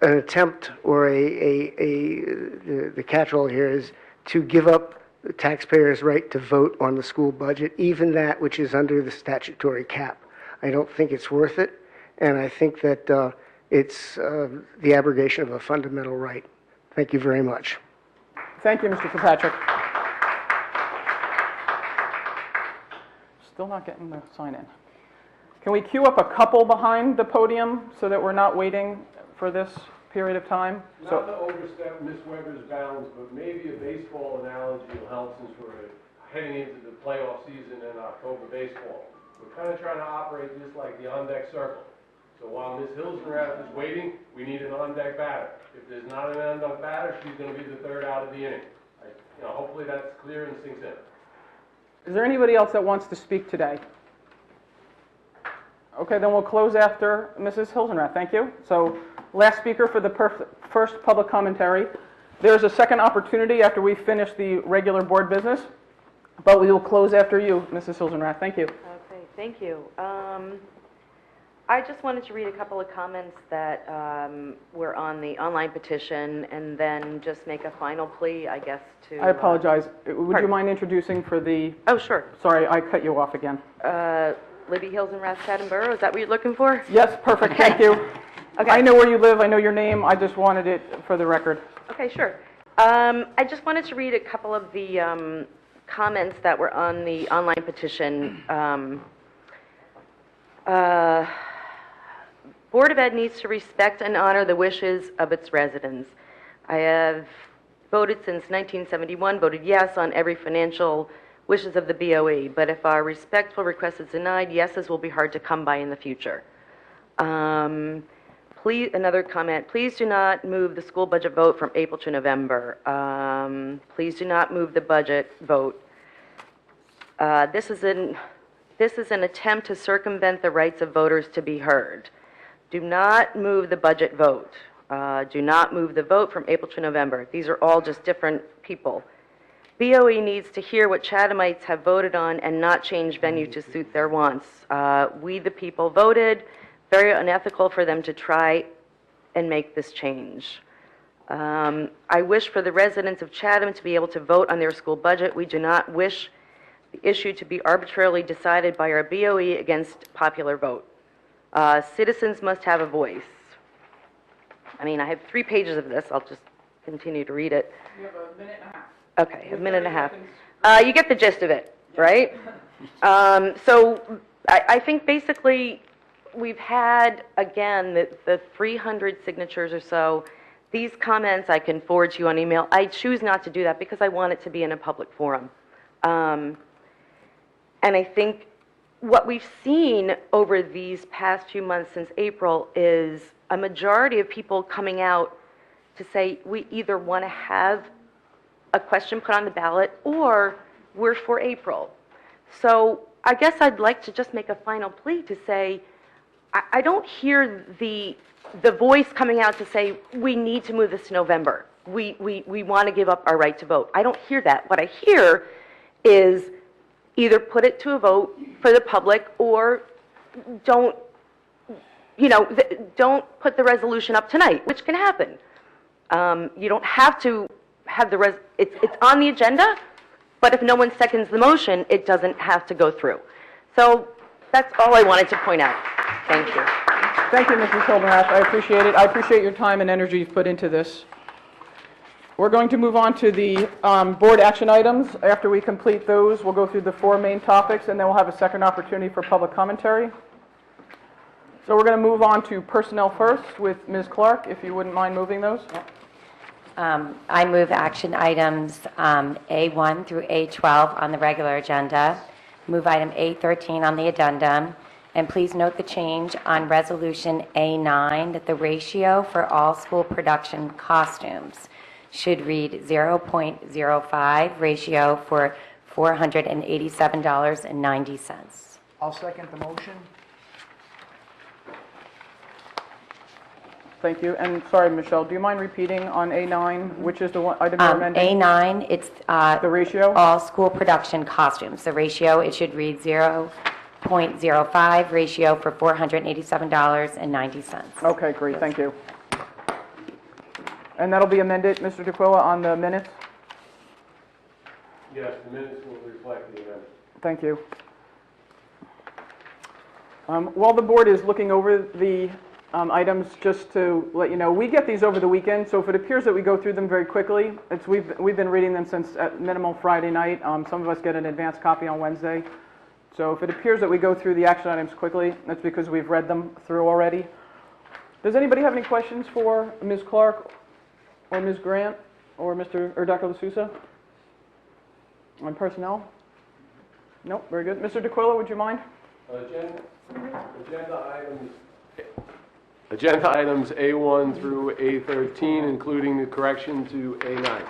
S11: attempt, or the catch-all here is to give up the taxpayers' right to vote on the school budget, even that which is under the statutory cap. I don't think it's worth it, and I think that it's the abrogation of a fundamental right. Thank you very much.
S1: Thank you, Mr. Kirkpatrick. Still not getting the sign in. Can we queue up a couple behind the podium so that we're not waiting for this period of time?
S2: Not to overstep Ms. Weber's bounds, but maybe a baseball analogy will help since we're heading into the playoff season in October baseball. We're kind of trying to operate this like the on-deck circle. So while Ms. Hilsenrath is waiting, we need an on-deck batter. If there's not an on-deck batter, she's going to be the third out of the inning. Hopefully that's clear and sinks in.
S1: Is there anybody else that wants to speak today? Okay, then we'll close after Mrs. Hilsenrath. Thank you. So last speaker for the first public commentary. There's a second opportunity after we finish the regular board business, but we will close after you, Mrs. Hilsenrath. Thank you.
S12: Okay, thank you. I just wanted to read a couple of comments that were on the online petition, and then just make a final plea, I guess, to...
S1: I apologize. Would you mind introducing for the...
S12: Oh, sure.
S1: Sorry, I cut you off again.
S12: Libby Hilsenrath, Chatham Borough, is that what you're looking for?
S1: Yes, perfect. Thank you.
S12: Okay.
S1: I know where you live. I know your name. I just wanted it for the record.
S12: Okay, sure. I just wanted to read a couple of the comments that were on the online petition. Board of Ed needs to respect and honor the wishes of its residents. I have voted since 1971, voted yes on every financial wishes of the BOE. But if our respectful request is denied, yeses will be hard to come by in the future. Please, another comment, please do not move the school budget vote from April to November. Please do not move the budget vote. This is an attempt to circumvent the rights of voters to be heard. Do not move the budget vote. Do not move the vote from April to November. These are all just different people. BOE needs to hear what Chathamites have voted on and not change venue to suit their wants. We, the people, voted. Very unethical for them to try and make this change. I wish for the residents of Chatham to be able to vote on their school budget. We do not wish the issue to be arbitrarily decided by our BOE against popular vote. Citizens must have a voice. I mean, I have 3 pages of this. I'll just continue to read it.
S1: You have a minute and a half.
S12: Okay, a minute and a half. You get the gist of it, right? So I think basically we've had, again, the 300 signatures or so. These comments I can forward to you on email. I choose not to do that because I want it to be in a public forum. And I think what we've seen over these past few months since April is a majority of people coming out to say we either want to have a question put on the ballot or we're for April. So I guess I'd like to just make a final plea to say I don't hear the voice coming out to say we need to move this to November. We want to give up our right to vote. I don't hear that. What I hear is either put it to a vote for the public or don't put the resolution up tonight, which can happen. You don't have to have it's on the agenda, but if no one seconds the motion, it doesn't have to go through. So that's all I wanted to point out. Thank you.
S1: Thank you, Mrs. Hildenrath. I appreciate it. I appreciate your time and energy you've put into this. We're going to move on to the board action items. After we complete those, we'll go through the 4 main topics, and then we'll have a second opportunity for public commentary. So we're going to move on to personnel first with Ms. Clark, if you wouldn't mind moving those.
S5: I move action items A1 through A12 on the regular agenda. Move item A13 on the addendum. And please note the change on Resolution A9 that the ratio for all school production costumes should read 0.05 ratio for $487.90.
S3: I'll second the motion.
S1: Thank you. And sorry, Michelle, do you mind repeating on A9, which is the one item you're amending?
S5: A9, it's
S1: The ratio?
S5: all school production costumes. The ratio, it should read 0.05 ratio for $487.90.
S1: Okay, great, thank you. And that'll be amended, Mr. DeQuilla, on the minutes?
S2: Yes, the minutes will reflect the amendment.
S1: Thank you. While the board is looking over the items, just to let you know, we get these over the weekend, so if it appears that we go through them very quickly, we've been reading them since at minimum Friday night. Some of us get an advance copy on Wednesday. So if it appears that we go through the action items quickly, that's because we've read them through already. Does anybody have any questions for Ms. Clark or Ms. Grant or Dr. LaSousa on personnel? Nope, very good. Mr. DeQuilla, would you mind?
S2: Agenda items A1 through A13, including the correction to A9.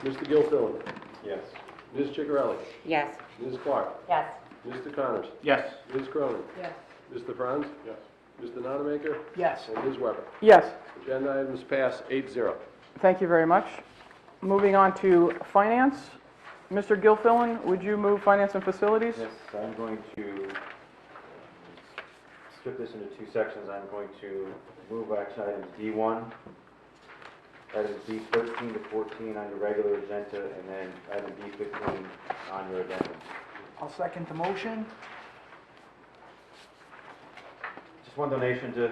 S2: Mr. Gilfillan?
S7: Yes.
S2: Ms. Ciccarelli?
S5: Yes.
S2: Ms. Clark?
S5: Yes.
S2: Mr. Connors?
S6: Yes.
S2: Ms. Cronin?
S8: Yes.
S2: Mr. Franz? Yes. Mr. Nonamaker?
S3: Yes.
S2: And Ms. Weber?
S1: Yes.
S2: Agenda items pass 8-0.
S1: Thank you very much. Moving on to finance. Mr. Gilfillan, would you move finance and facilities?
S13: Yes, I'm going to strip this into 2 sections. I'm going to move action items D1, items B13 to 14 on your regular agenda, and then item B15 on your addendum.
S3: I'll second the motion.
S13: Just one donation to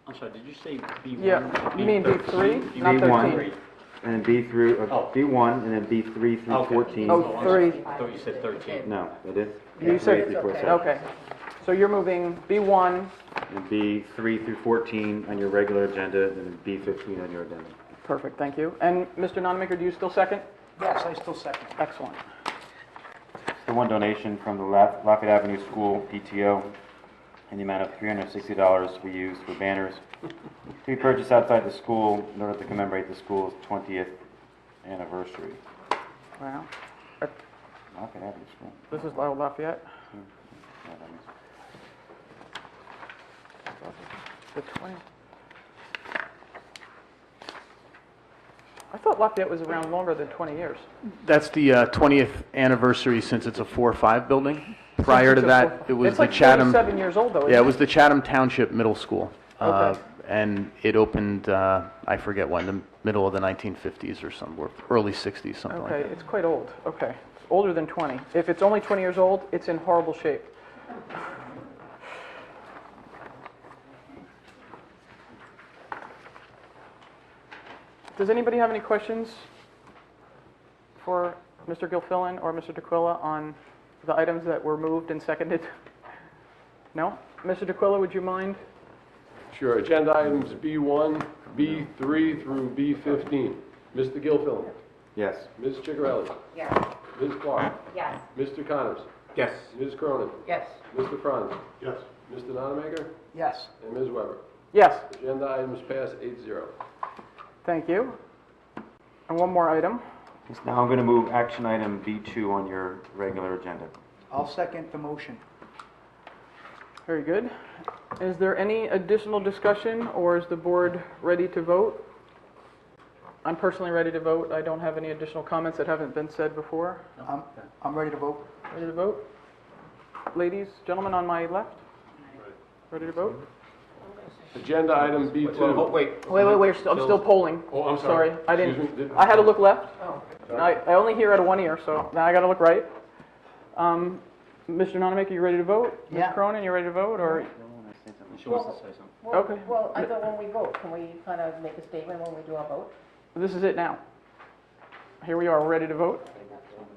S6: I'm sorry, did you say B1?
S1: Yeah, you mean B3, not
S13: B1,
S1: 13.
S13: and then B through,
S6: Oh.
S13: B1, and then B3 through
S6: Okay.
S13: 14.
S1: Oh,
S6: I'm
S1: 3.
S6: sorry. I thought you said 13.
S13: No, I did.
S1: You said,
S13: 3 through 14.
S1: okay. So you're moving B1,
S13: And B3 through 14 on your regular agenda, and then B15 on your addendum.
S1: perfect, thank you. And Mr. Nonamaker, do you still second?
S3: Yes, I still second.
S1: Excellent.
S13: one donation from the Lafayette Avenue School PTO in the amount of $360 to be used for banners to be purchased outside the school in order to commemorate the school's 20th anniversary.
S1: Wow.
S13: Lafayette Avenue School.
S1: This is Lafayette?
S13: Yeah, that means-
S1: The 20. I thought Lafayette was around longer than 20 years.
S4: That's the 20th anniversary since it's a 4-5 building. Prior to that, it was
S1: It's
S4: the
S1: like
S4: Chatham...
S1: 47 years old, though, isn't
S4: Yeah, it was the Chatham Township Middle School.
S1: Okay.
S4: And it opened, I forget when, the middle of the 1950s or somewhere, early 60s, something like
S1: Okay,
S4: that.
S1: it's quite old. Okay. It's older than 20. If it's only 20 years old, it's in horrible shape. Does anybody have any questions for Mr. Gilfillan or Mr. DeQuilla on the items that were moved and seconded? No? Mr. DeQuilla, would you mind?
S2: Sure. Agenda items B1, B3 through B15. Mr. Gilfillan.
S13: Yes.
S2: Ms. Chicarelli.
S8: Yes.
S2: Ms. Clark.
S5: Yes.
S2: Mr. Connors.
S6: Yes.
S2: Ms. Cronin.
S8: Yes.
S2: Mr. Franz.
S7: Yes.
S2: Mr. Nonamaker.
S3: Yes.
S2: And Ms. Weber.
S1: Yes.
S2: Agenda items pass 8-0.
S1: Thank you. And one more item.
S13: Yes, now I'm going to move action item B2 on your regular agenda.
S3: I'll second the motion.
S1: Very good. Is there any additional discussion, or is the board ready to vote? I'm personally ready to vote. I don't have any additional comments that haven't been said before.
S3: I'm ready to vote.
S1: Ready to vote? Ladies, gentlemen on my left? Ready to vote?
S2: Agenda item B2.
S6: Wait.
S1: Wait, I'm still polling.
S2: Oh, I'm sorry.
S1: I
S2: Excuse
S1: didn't,
S2: me, did-
S1: I had to look left.
S8: Oh.
S1: I only hear out of one ear, so now I gotta look right. Mr. Nonamaker, you ready to vote?
S3: Yeah.
S1: Ms. Cronin, you ready to vote, or?
S6: She wants to say something.
S8: Well,
S1: Okay.
S8: Well, I thought when we vote, can we kind of make a statement when we do our vote?
S1: This is it now. Here we are, we're ready to vote.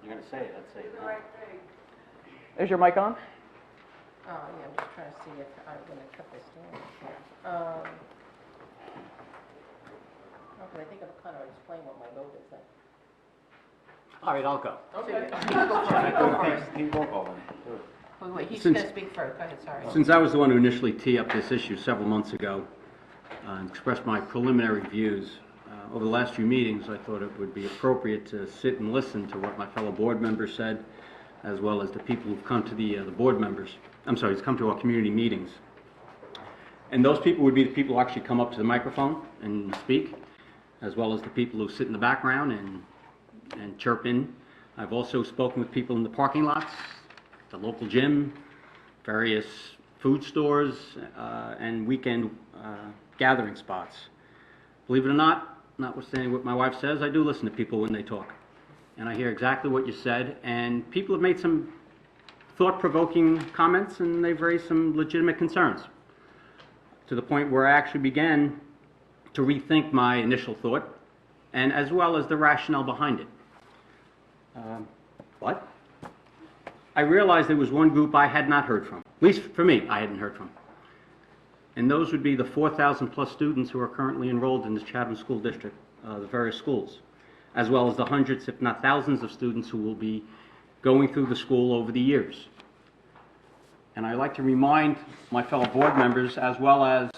S6: You're going to say it, I'd say it.
S1: Is your mic on?
S8: Yeah, I'm just trying to see if I'm going to cut this down. Okay, I think I'll kind of explain what my vote is then.
S6: All right, I'll go.
S8: Okay. Wait, he's
S6: Since-
S8: going to speak first. Go ahead, sorry.
S6: Since I was the one who initially teed up this issue several months ago and expressed my preliminary views, over the last few meetings, I thought it would be appropriate to sit and listen to what my fellow board members said, as well as the people who've come to the board members, who's come to our community meetings. And those people would be the people who actually come up to the microphone and speak, as well as the people who sit in the background and chirp in. I've also spoken with people in the parking lots, the local gym, various food stores, and weekend gathering spots. Believe it or not, notwithstanding what my wife says, I do listen to people when they talk. And I hear exactly what you said, and people have made some thought-provoking comments, and they've raised some legitimate concerns, to the point where I actually began to rethink my initial thought, and as well as the rationale behind it. But I realized there was one group I had not heard from. At least for me, I hadn't heard from. And those would be the 4,000 plus students who are currently enrolled in the Chatham School District, the various schools, as well as the hundreds, if not thousands, of students who will be going through the school over the years. And I'd like to remind my fellow board members, as well as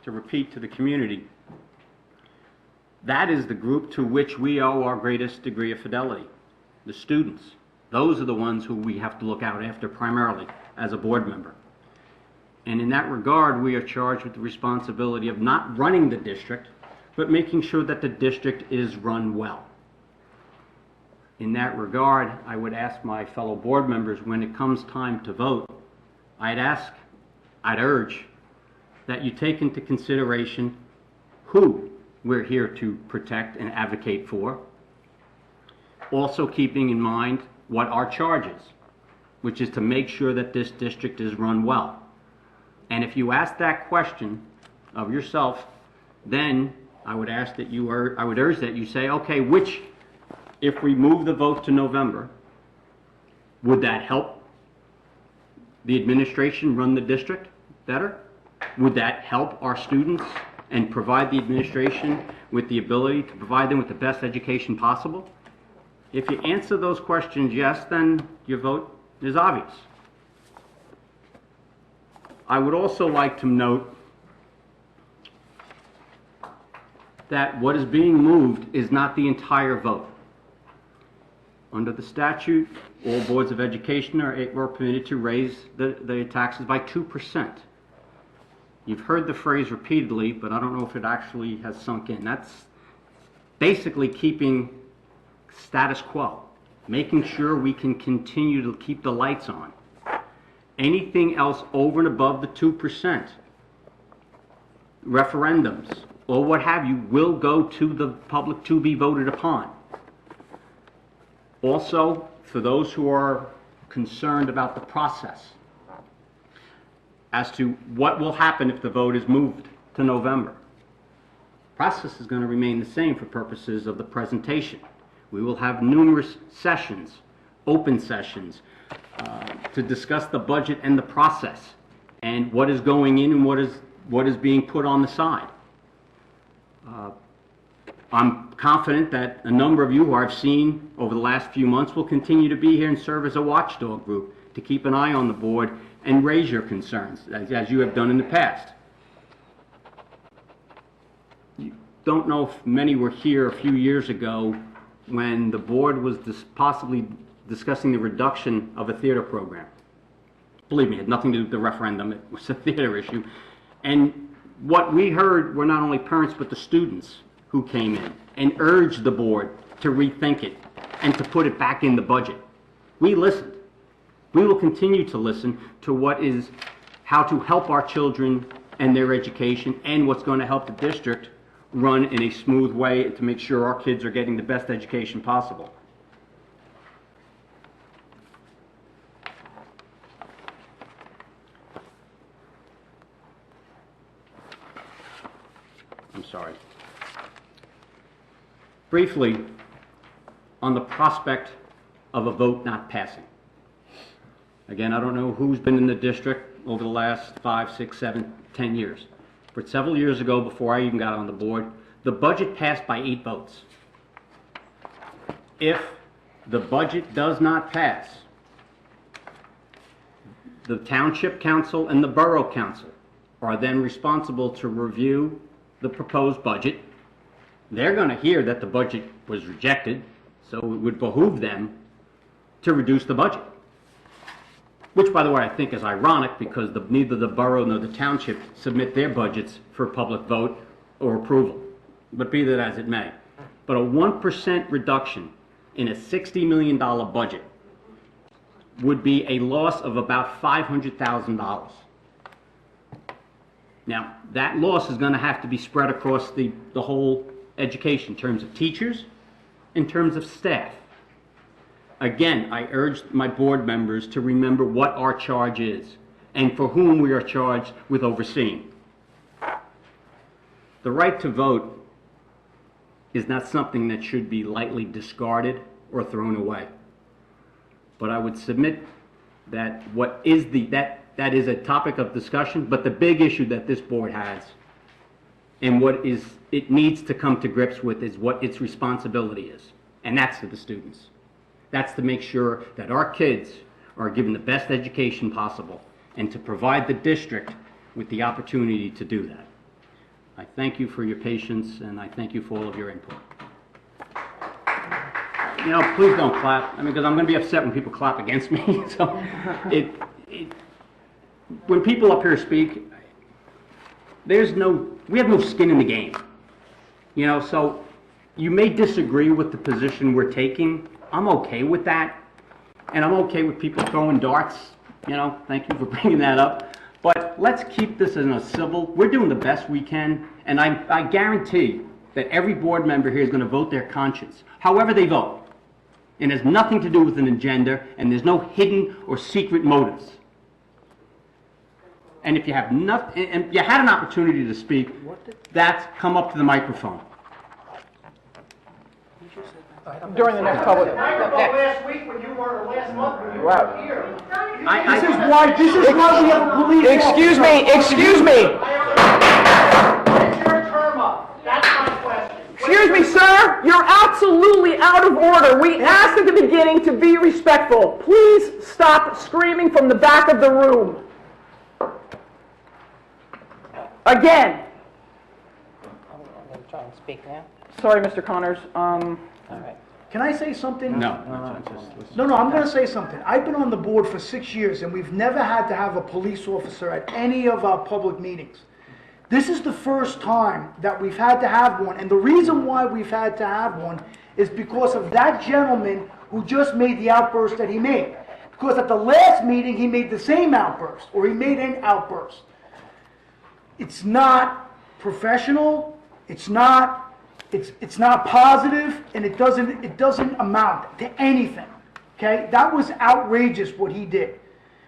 S6: to repeat to the community, that is the group to which we owe our greatest degree of fidelity, the students. Those are the ones who we have to look out after primarily as a board member. And in that regard, we are charged with the responsibility of not running the district, but making sure that the district is run well. In that regard, I would ask my fellow board members, when it comes time to vote, I'd urge that you take into consideration who we're here to protect and advocate for, also keeping in mind what our charge is, which is to make sure that this district is run well. And if you ask that question of yourself, then I would urge that you say, okay, which, if we move the vote to November, would that help the administration run the district better? Would that help our students and provide the administration with the ability to provide them with the best education possible? If you answer those questions yes, then your vote is obvious. I would also like to note that what is being moved is not the entire vote. Under the statute, all boards of education are permitted to raise the taxes by 2%. You've heard the phrase repeatedly, but I don't know if it actually has sunk in. That's basically keeping status quo, making sure we can continue to keep the lights on. Anything else over and above the 2%, referendums, or what have you, will go to the public to be voted upon. Also, for those who are concerned about the process, as to what will happen if the vote is moved to November. The process is going to remain the same for purposes of the presentation. We will have numerous sessions, open sessions, to discuss the budget and the process, and what is going in and what is being put on the side. I'm confident that a number of you who I've seen over the last few months will continue to be here and serve as a watchdog group to keep an eye on the board and raise your concerns, as you have done in the past. You don't know if many were here a few years ago when the board was possibly discussing the reduction of a theater program. Believe me, it had nothing to do with the referendum. It was a theater issue. And what we heard were not only parents but the students who came in and urged the board to rethink it and to put it back in the budget. We listened. We will continue to listen to how to help our children and their education and what's going to help the district run in a smooth way to make sure our kids are getting the best education possible. I'm sorry. Briefly, on the prospect of a vote not passing. Again, I don't know who's been in the district over the last 5, 6, 7, 10 years. But several years ago, before I even got on the board, the budget passed by 8 votes. If the budget does not pass, the township council and the borough council are then responsible to review the proposed budget. They're going to hear that the budget was rejected, so it would behoove them to reduce the budget. Which, by the way, I think is ironic because neither the borough nor the township submit their budgets for public vote or approval. But be that as it may. But a 1% reduction in a $60 million budget would be a loss of about $500,000. Now, that loss is going to have to be spread across the whole education in terms of teachers, in terms of staff. Again, I urge my board members to remember what our charge is and for whom we are charged with overseeing. The right to vote is not something that should be lightly discarded or thrown away. But I would submit that that is a topic of discussion, but the big issue that this board has and what it needs to come to grips with is what its responsibility is, and that's to the students. That's to make sure that our kids are given the best education possible and to provide the district with the opportunity to do that. I thank you for your patience and I thank you for all of your input. You know, please don't clap, because I'm going to be upset when people clap against me. So, when people up here speak, we have no skin in the game. You know, so you may disagree with the position we're taking. I'm okay with that, and I'm okay with people throwing darts. You know, thank you for bringing that up. But let's keep this in a civil. We're doing the best we can, and I guarantee that every board member here is going to vote their conscience, however they vote. And it has nothing to do with an agenda, and there's no hidden or secret motives. And if you have nothing, and you had an opportunity to speak, come up to the microphone.
S1: During the next public.
S3: Last week when you were, last month when you were here.
S1: This is why we have a police. Excuse me.
S3: When's your term up? That's my question.
S1: Excuse me, sir. You're absolutely absolutely out of order. We asked at the beginning to be respectful. Please stop screaming from the back of the room. Again.
S8: I'm going to try and speak now.
S1: Sorry, Mr. Connors.
S8: All right.
S3: Can I say something?
S4: No.
S3: No, I'm going to say something. I've been on the board for 6 years, and we've never had to have a police officer at any of our public meetings. This is the first time that we've had to have one, and the reason why we've had to have one is because of that gentleman who just made the outburst that he made. Because at the last meeting, he made the same outburst, or he made an outburst. It's not professional, it's not positive, and it doesn't amount to anything. Okay? That was outrageous what he did.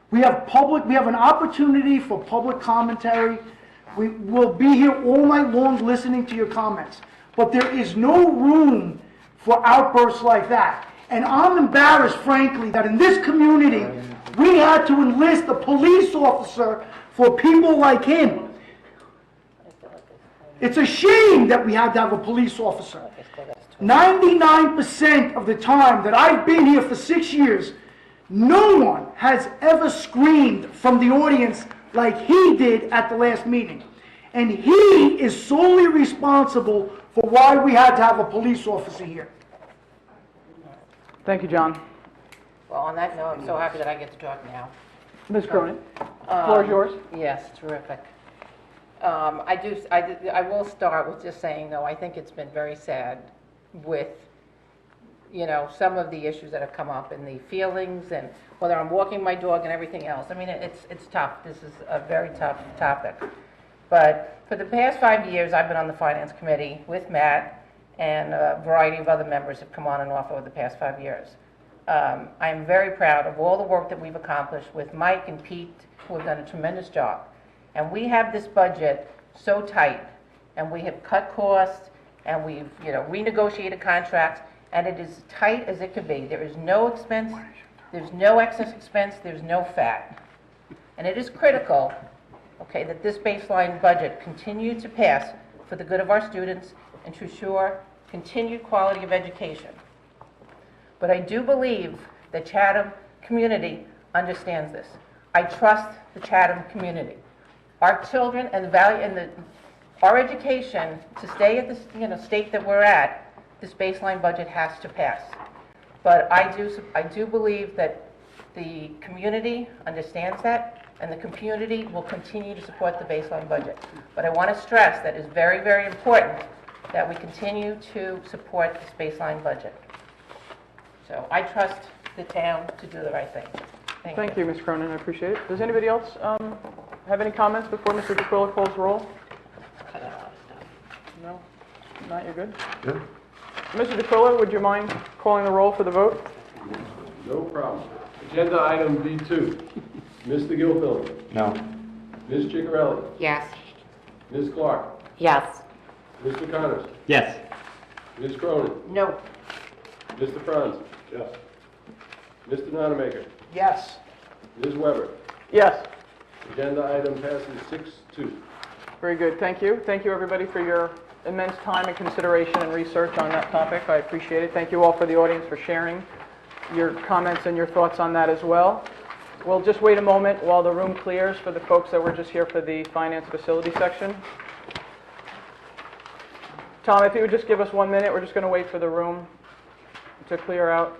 S3: We have an opportunity for public commentary. We will be here all night long listening to your comments. But there is no room for outbursts like that. And I'm embarrassed, frankly, that in this community, we had to enlist a police officer for people like him. It's a shame that we had to have a police officer. 99% of the time that I've been here for 6 years, no one has ever screamed from the audience like he did at the last meeting. And he is solely responsible for why we had to have a police officer here.
S1: Thank you, John.
S8: Well, on that note, I'm so happy that I get to talk now.
S1: Ms. Cronin, the floor is yours.
S8: Yes, terrific. I will start with just saying, though, I think it's been very sad with, some of the issues that have come up and the feelings and whether I'm walking my dog and everything else. I mean, it's tough. This is a very tough topic. But for the past 5 years, I've been on the Finance Committee with Matt, and a variety of other members have come on and off over the past 5 years. I am very proud of all the work that we've accomplished with Mike and Pete, who have done a tremendous job. And we have this budget so tight, and we have cut costs, and we've, renegotiated contracts, and it is tight as it could be. There is no expense, there's no excess expense, there's no fat. And it is critical, okay, that this baseline budget continue to pass for the good of our students and to ensure continued quality of education. But I do believe the Chatham community understands this. I trust the Chatham community. Our children and the value and our education to stay at this state that we're at, this baseline budget has to pass. But I do believe that the community understands that, and the community will continue to support the baseline budget. But I want to stress that it's very, very important that we continue to support this baseline budget. So I trust the town to do the right thing.
S1: Thank you, Ms. Cronin. I appreciate it. Does anybody else have any comments before Mr. DeQuilla calls roll? No? Not? You're good?
S2: Good.
S1: Mr. DeQuilla, would you mind calling the roll for the vote?
S2: No problem. Agenda item B2. Mr. Gilfillan.
S13: No.
S2: Ms. Ciccarelli.
S5: Yes.
S2: Ms. Clark.
S5: Yes.
S2: Mr. Connors.
S6: Yes.
S2: Ms. Cronin.
S8: No.
S2: Mr. Franz. Yes. Mr. Nonamaker.
S3: Yes.
S2: Ms. Weber.
S1: Yes.
S2: Agenda item passes 6-2.
S1: Very good. Thank you. Thank you, everybody, for your immense time and consideration and research on that topic. I appreciate it. Thank you all for the audience for sharing your comments and your thoughts on that as well. We'll just wait a moment while the room clears for the folks that were just here for the finance facility section. Tom, if you would just give us 1 minute, we're just going to wait for the room to clear out.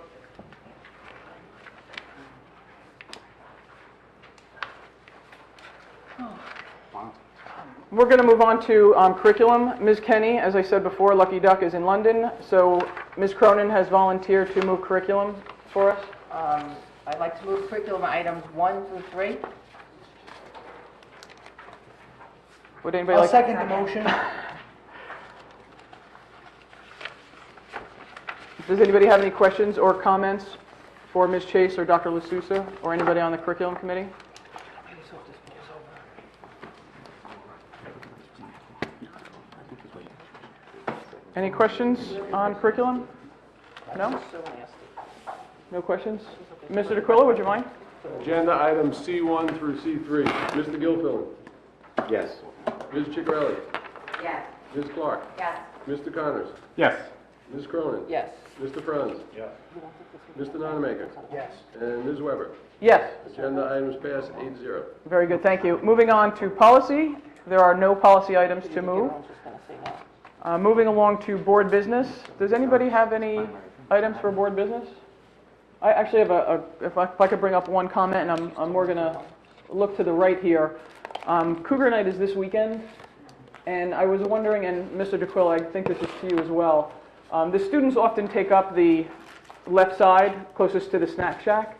S1: We're going to move on to curriculum. Ms. Kenny, as I said before, Lucky Duck is in London, so Ms. Cronin has volunteered to move curriculum for us.
S8: I'd like to move curriculum items 1 through 3.
S1: Would anybody
S3: I'll
S1: like?
S3: second the motion.
S1: Does anybody have any questions or comments for Ms. Chase or Dr. LaSousa or anybody on the curriculum committee? Any questions on curriculum? No? No questions? Mr. DeQuilla, would you mind?
S2: Agenda items C1 through C3. Mr. Gilfillan.
S13: Yes.
S2: Ms. Ciccarelli.
S5: Yes.
S2: Ms. Clark.
S5: Yes.
S2: Mr. Connors.
S6: Yes.
S2: Ms. Cronin?
S8: Yes.
S2: Mr. Franz? Yes. Mr. Nonamaker?
S3: Yes.
S2: And Ms. Weber?
S1: Yes.
S2: Agenda items pass 8-0.
S1: Very good, thank you. Moving on to policy, there are no policy items to move. Moving along to board business, does anybody have any items for board business? I actually have if I could bring up one comment, and I'm more going to look to the right here. Cougar Night is this weekend, and I was wondering, and Mr. DeQuilla, I think this is to you as well, the students often take up the left side closest to the snack shack.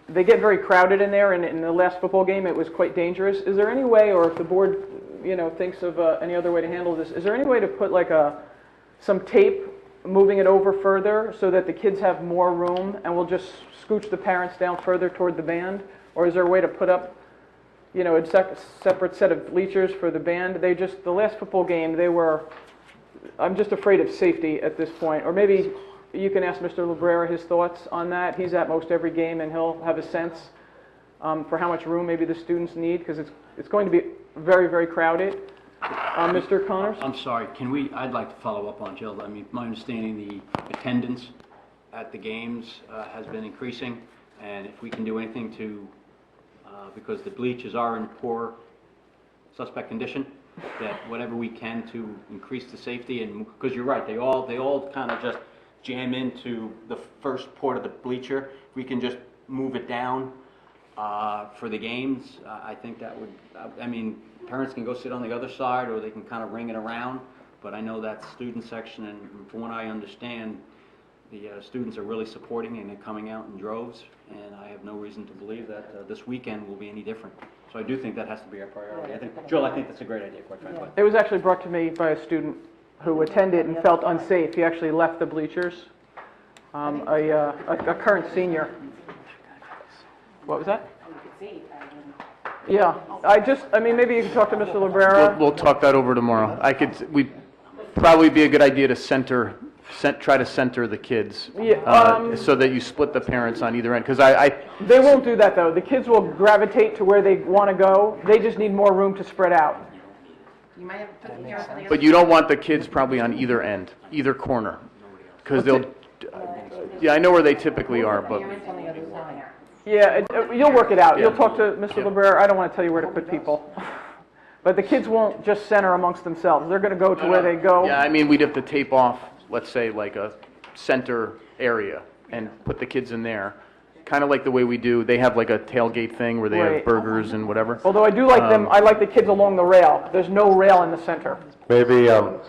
S1: They get very crowded in there, and in the last football game it was quite dangerous. Is there any way, or if the board thinks of any other way to handle this, is there any way to put like some tape moving it over further so that the kids have more room and we'll just scooch the parents down further toward the band? Or is there a way to put up a separate set of bleachers for the band? The last football game, I'm just afraid of safety at this point. Or maybe you can ask Mr. Librera his thoughts on that. He's at most every game and he'll have a sense for how much room maybe the students need, because it's going to be very, very crowded. Mr. Connors?
S6: I'm sorry, I'd like to follow up on Jill. I mean, my understanding, the attendance at the games has been increasing, and if we can do anything to, because the bleachers are in poor suspect condition, that whatever we can to increase the safety, and because you're right, they all kind of just jam into the first port of the bleacher. If we can just move it down for the games, I think that would, I mean, parents can go sit on the other side, or they can kind of ring it around, but I know that student section, and from what I understand, the students are really supporting and they're coming out in droves, and I have no reason to believe that this weekend will be any different. So I do think that has to be our priority. I think that's a great idea, quite frankly.
S1: It was actually brought to me by a student who attended and felt unsafe. He actually left the bleachers. A current senior. What was that? Yeah, maybe you can talk to Mr. Librera.
S4: We'll talk that over tomorrow. We'd probably be a good idea to try to center the kids, so that you split the parents on either end, because
S1: They won't do that, though. The kids will gravitate to where they want to go. They just need more room to spread out.
S8: You might have to put the parents on the other
S4: but you don't want the kids probably on either end, either corner, because yeah, I know where they typically are, but
S8: parents on the other side.
S1: Yeah, you'll work it out. You'll talk to Mr. Librera. I don't want to tell you where to put people. But the kids won't just center amongst themselves. They're going to go to where they go.
S4: yeah, I mean, we'd have to tape off, let's say, like a center area and put the kids in there. Kind of like the way we do, they have like a tailgate thing where they
S1: Right.
S4: have burgers and whatever.
S1: Although I do like them, I like the kids along the rail. There's no rail in the center.
S7: Maybe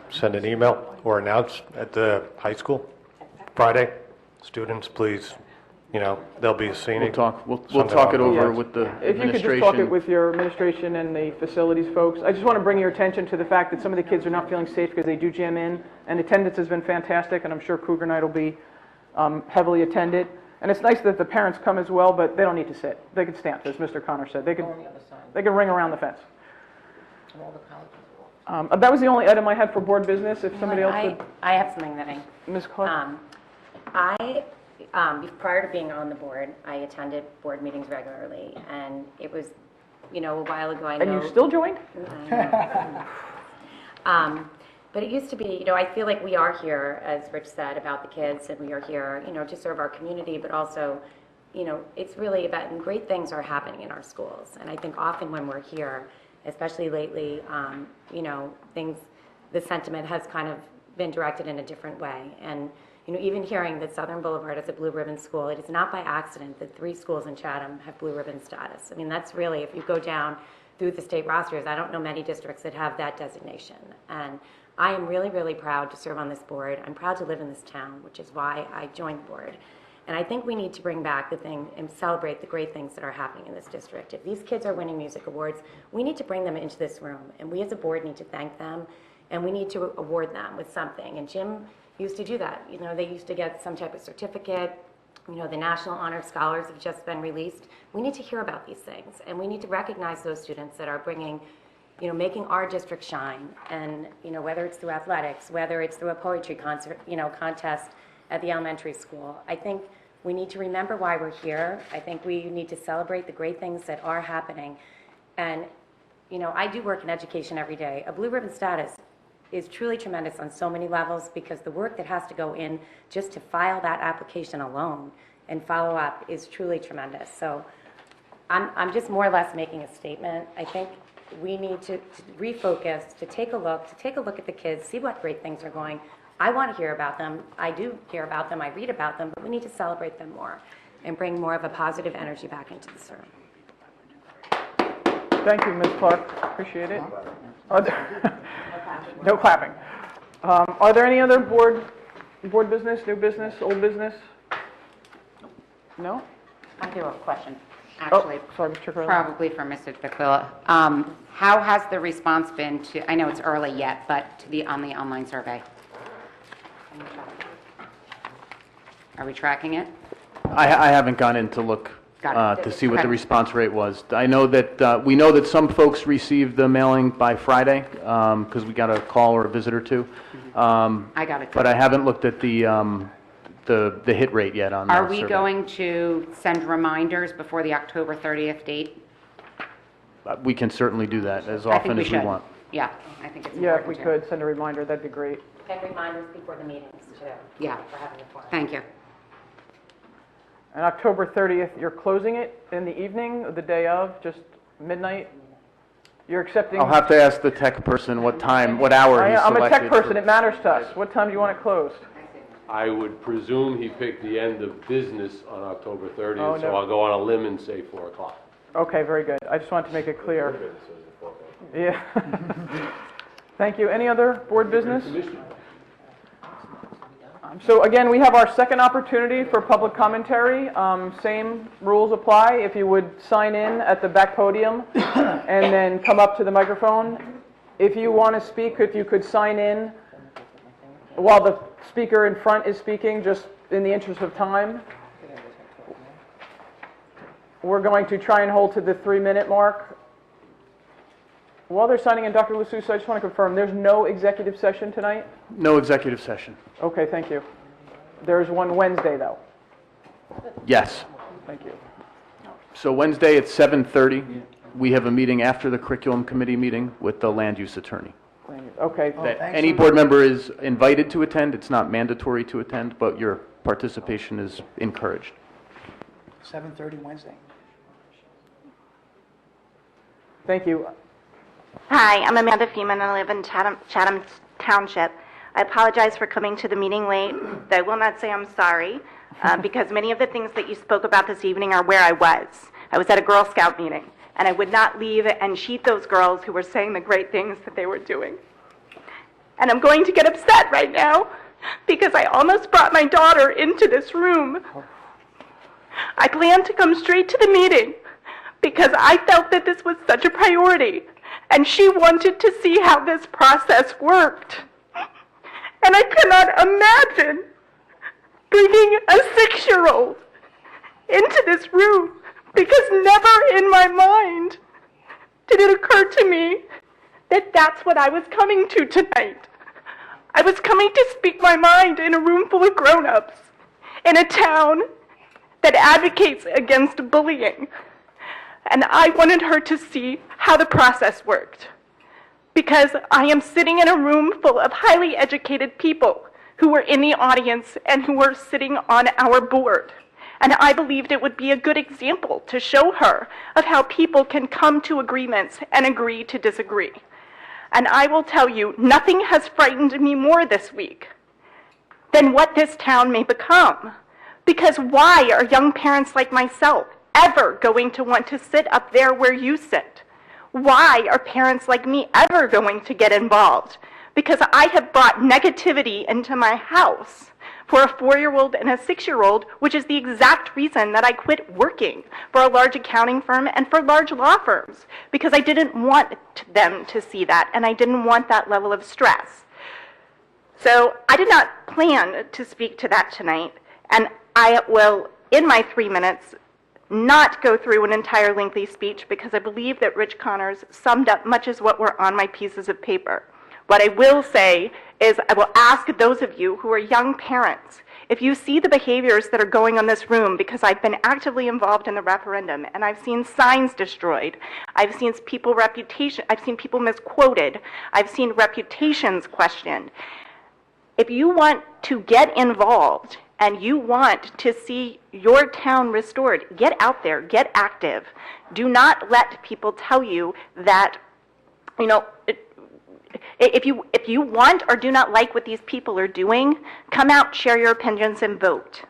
S7: send an email or announce at the high school Friday. Students, please, they'll be scenic.
S4: We'll
S7: Something
S4: talk it
S7: along
S4: over
S7: those
S4: with the
S1: If you could just talk it
S4: administration.
S1: with your administration and the facilities folks. I just want to bring your attention to the fact that some of the kids are not feeling safe because they do jam in, and attendance has been fantastic, and I'm sure Cougar Night will be heavily attended. And it's nice that the parents come as well, but they don't need to sit. They can stand, as Mr. Connor said. They can
S8: On the other side,
S1: ring around the fence.
S8: and all the colleges.
S1: That was the only item I had for board business. If somebody else would,
S5: I have something that
S1: Ms. Clark?
S5: prior to being on the board, I attended board meetings regularly, and it was, a while ago, I know.
S1: And you still joined?
S5: But it used to be, I feel like we are here, as Rich said, about the kids, and we are here, to serve our community, but also, it's really about, and great things are happening in our schools. And I think often when we're here, especially lately, the sentiment has kind of been directed in a different way. And, even hearing that Southern Boulevard is a blue ribbon school, it is not by accident that 3 schools in Chatham have blue ribbon status. I mean, that's really, if you go down through the state rosters, I don't know many districts that have that designation. And I am really, really proud to serve on this board. I'm proud to live in this town, which is why I joined the board. And I think we need to bring back the thing and celebrate the great things that are happening in this district. If these kids are winning music awards, we need to bring them into this room. And we as a board need to thank them, and we need to award them with something. And Jim used to do that. They used to get some type of certificate. The National Honor Scholars have just been released. We need to hear about these things, and we need to recognize those students that are bringing, making our district shine. And, whether it's through athletics, whether it's through a poetry concert, contest at the elementary school. I think we need to remember why we're here. I think we need to celebrate the great things that are happening. And, I do work in education every day. A blue ribbon status is truly tremendous on so many levels, because the work that has to go in just to file that application alone and follow up is truly tremendous. So I'm just more or less making a statement. I think we need to refocus, to take a look at the kids, see what great things are going. I want to hear about them. I do hear about them. I read about them, but we need to celebrate them more and bring more of a positive energy back into this room.
S1: Thank you, Ms. Clark. Appreciate it. No clapping. Are there any other board business, new business, old business? No?
S14: I do have a question,
S1: Oh,
S14: actually,
S1: sorry, Mr. Curley.
S14: probably for Mr. Tequila. How has the response been to, I know it's early yet, but on the online survey? Are we tracking it?
S4: I haven't gone in to look
S14: Got it.
S4: to see what the
S14: Okay.
S4: response rate was. I know that, we know that some folks received the mailing by Friday, because we got a call or a visit or two.
S14: I got it.
S4: But I haven't looked at the hit rate yet on the
S14: Are we
S4: survey.
S14: going to send reminders before the October 30th date?
S4: We can certainly do that as
S14: I think
S4: often
S14: we
S4: as we
S14: should.
S4: want.
S14: Yeah, I think it's
S1: Yeah, if we
S14: important to.
S1: could, send a reminder, that'd be great.
S5: And reminders before the meetings, too.
S14: Yeah.
S5: For having the forum.
S14: Thank you.
S1: And October 30th, you're closing it in the evening, the day of, just midnight? You're accepting?
S4: I'll have to ask the tech person what time, what hour he
S1: I'm a tech
S4: selected
S1: person,
S4: for-
S1: it matters to us. What time do you want it closed?
S2: I would presume he picked the end of business on October 30th,
S1: Oh,
S2: so
S1: no.
S2: I'll go on a limb and say 4 o'clock.
S1: Okay, very good. I just wanted to make it clear. Yeah. Thank you. Any other board business? So again, we have our second opportunity for public commentary. Same rules apply. If you would sign in at the back podium and then come up to the microphone. If you want to speak, if you could sign in while the speaker in front is speaking, just in the interest of time. We're going to try and hold to the 3-minute mark. While they're signing in, Dr. LaSousa, I just want to confirm, there's no executive session tonight?
S4: No executive session.
S1: Okay, thank you. There's one Wednesday, though.
S4: Yes.
S1: Thank you.
S4: So Wednesday at 7:30, we have a meeting after the curriculum committee meeting with the land use attorney.
S1: Okay,
S4: That
S3: thanks
S4: any
S3: so
S4: board member is invited to attend. It's not mandatory to attend, but your participation is encouraged.
S3: 7:30 Wednesday.
S1: thank you.
S15: Hi, I'm Amanda Feeman, and I live in Chatham Township. I apologize for coming to the meeting late. I will not say I'm sorry, because many of the things that you spoke about this evening are where I was. I was at a Girl Scout meeting, and I would not leave and cheat those girls who were saying the great things that they were doing. And I'm going to get upset right now, because I almost brought my daughter into this room. I planned to come straight to the meeting, because I felt that this was such a priority, and she wanted to see how this process worked. And I cannot imagine bringing a 6-year-old into this room, because never in my mind did it occur to me that that's what I was coming to tonight. I was coming to speak my mind in a room full of grown-ups, in a town that advocates against bullying. And I wanted her to see how the process worked. Because I am sitting in a room full of highly educated people who were in the audience and who were sitting on our board. And I believed it would be a good example to show her of how people can come to agreements and agree to disagree. And I will tell you, nothing has frightened me more this week than what this town may become. Because why are young parents like myself ever going to want to sit up there where you sit? Why are parents like me ever going to get involved? Because I have brought negativity into my house for a 4-year-old and a 6-year-old, which is the exact reason that I quit working for a large accounting firm and for large law firms, because I didn't want them to see that, and I didn't want that level of stress. So I did not plan to speak to that tonight, and I will, in my 3 minutes, not go through an entire lengthy speech, because I believe that Rich Connors summed up much as what were on my pieces of paper. What I will say is I will ask those of you who are young parents, If you see the behaviors that are going on in this room, because I've been actively involved in the referendum, and I've seen signs destroyed, I've seen people misquoted, I've seen reputations questioned. If you want to get involved and you want to see your town restored, get out there, get active. Do not let people tell you that, you know, if you want or do not like what these people are doing, come out, share your opinions, and vote.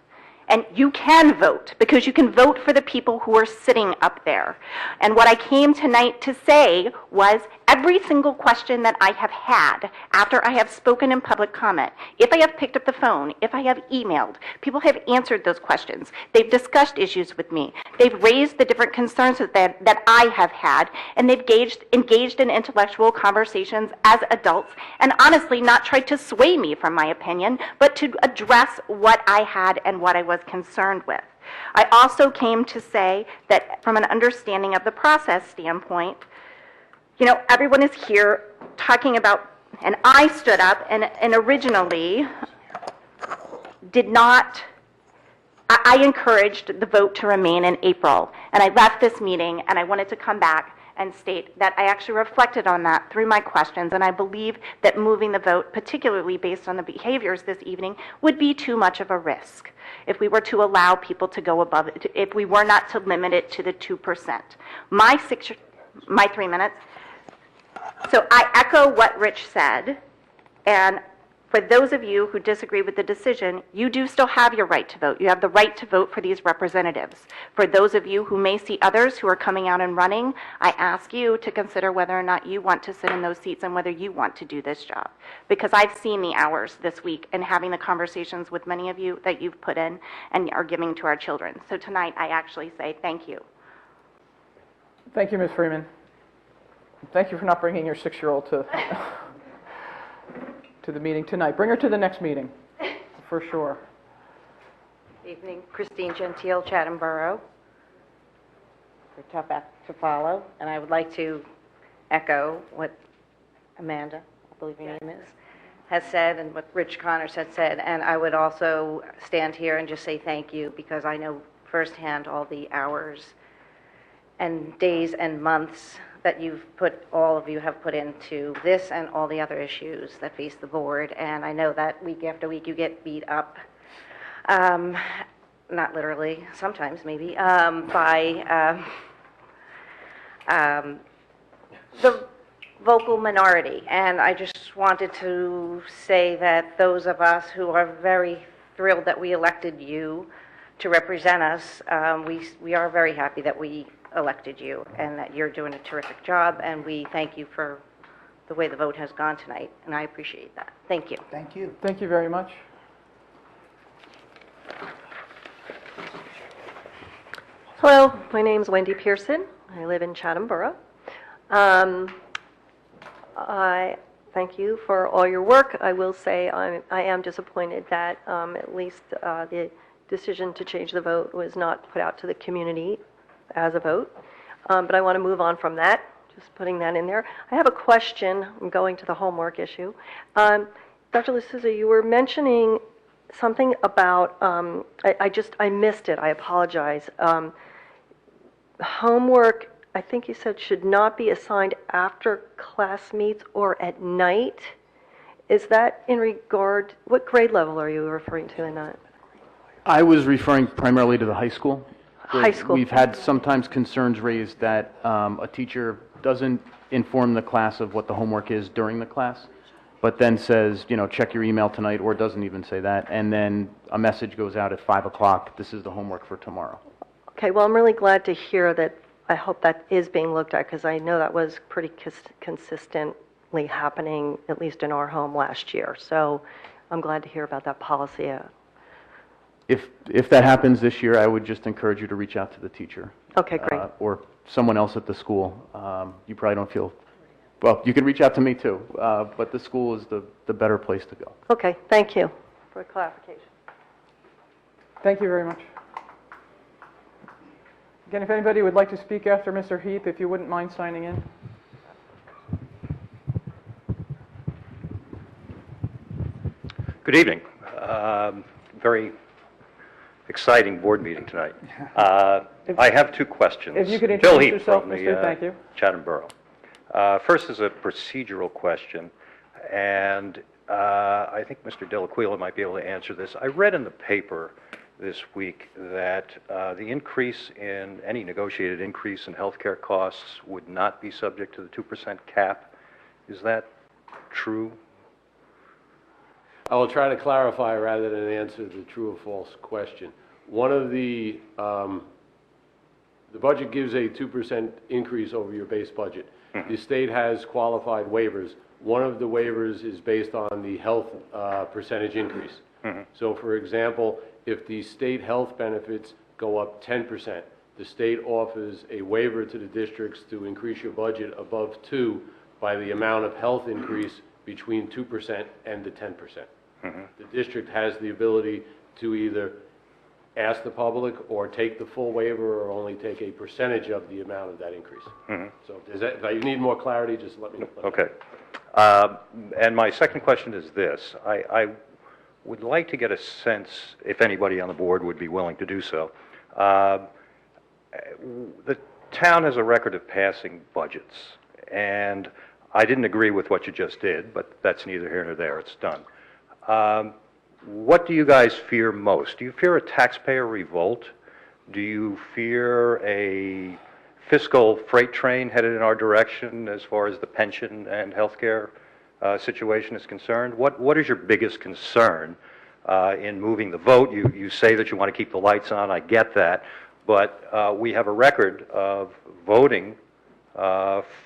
S15: And you can vote, because you can vote for the people who are sitting up there. And what I came tonight to say was every single question that I have had after I have spoken in public comment, if I have picked up the phone, if I have emailed, people have answered those questions. They've discussed issues with me. They've raised the different concerns that I have had, and they've engaged in intellectual conversations as adults, and honestly not tried to sway me from my opinion, but to address what I had and what I was concerned with. I also came to say that from an understanding of the process standpoint, you know, everyone is here talking about, and I stood up and originally did not, I encouraged the vote to remain in April, and I left this meeting and I wanted to come back and state that I actually reflected on that through my questions, and I believe that moving the vote, particularly based on the behaviors this evening, would be too much of a risk if we were to allow people to go above it, if we were not to limit it to the 2%. My 3 minutes. So I echo what Rich said, and for those of you who disagree with the decision, you do still have your right to vote. You have the right to vote for these representatives. For those of you who may see others who are coming out and running, I ask you to consider whether or not you want to sit in those seats and whether you want to do this job. Because I've seen the hours this week and having the conversations with many of you that you've put in and are giving to our children. So tonight, I actually say thank you.
S1: Thank you, Ms. Freeman. Thank you for not bringing your 6-year-old to the meeting tonight. Bring her to the next meeting, for sure.
S16: Evening, Christine Gentile, Chatham Borough. For tough act to follow, and I would like to echo what Amanda, I believe your name is, has said, and what Rich Connors had said, and I would also stand here and just say thank you, because I know firsthand all the hours and days and months that all of you have put into this and all the other issues that face the board. And I know that week after week you get beat up, not literally, sometimes maybe, by the vocal minority. And I just wanted to say that those of us who are very thrilled that we elected you to represent us, we are very happy that we elected you and that you're doing a terrific job, and we thank you for the way the vote has gone tonight, and I appreciate that. Thank you.
S3: Thank you.
S1: Thank you very much.
S17: Hello, my name's Wendy Pearson. I live in Chatham Borough. I thank you for all your work. I will say I am disappointed that at least the decision to change the vote was not put out to the community as a vote. But I want to move on from that, just putting that in there. I have a question. I'm going to the homework issue. Dr. L'Souza, you were mentioning something about, I missed it, I apologize. Homework, I think you said, should not be assigned after class meets or at night. Is that in regard, what grade level are you referring to in that?
S4: I was referring primarily to the high school.
S17: High school.
S4: We've had sometimes concerns raised that a teacher doesn't inform the class of what the homework is during the class, but then says, you know, check your email tonight, or doesn't even say that, and then a message goes out at 5 o'clock, this is the homework for tomorrow.
S17: Okay, well, I'm really glad to hear that. I hope that is being looked at, because I know that was pretty consistently happening, at least in our home last year. So I'm glad to hear about that policy.
S4: If that happens this year, I would just encourage you to reach out to the teacher.
S17: Okay, great.
S4: Or someone else at the school. You probably don't feel, well, you can reach out to me too, but the school is the better place to go.
S17: Okay, thank you for clarification.
S1: Thank you very much. Again, if anybody would like to speak after Mr. Heath, if you wouldn't mind signing in.
S18: Good evening. very exciting board meeting tonight. I have two questions.
S1: If you could
S18: Bill
S1: introduce
S18: Heap
S1: yourself,
S18: from the,
S1: mister, thank you.
S18: Chatham Borough. First is a procedural question, and I think Mr. Delaquila might be able to answer this. I read in the paper this week that the increase in, any negotiated increase in healthcare costs would not be subject to the 2% cap. Is that true?
S2: I will try to clarify rather than answer the true or false question. One of the budget gives a 2% increase over your base budget. The state has qualified waivers. One of the waivers is based on the health percentage increase. So for example, if the state health benefits go up 10%, the state offers a waiver to the districts to increase your budget above 2 by the amount of health increase between 2% and the 10%. The district has the ability to either ask the public or take the full waiver or only take a percentage of the amount of that increase. So if you need more clarity, just let me know.
S18: Okay. And my second question is this. I would like to get a sense, if anybody on the board would be willing to do so. The town has a record of passing budgets, and I didn't agree with what you just did, but that's neither here nor there. It's done. What do you guys fear most? Do you fear a taxpayer revolt? Do you fear a fiscal freight train headed in our direction as far as the pension and healthcare situation is concerned? What is your biggest concern in moving the vote? You say that you want to keep the lights on. I get that. But we have a record of voting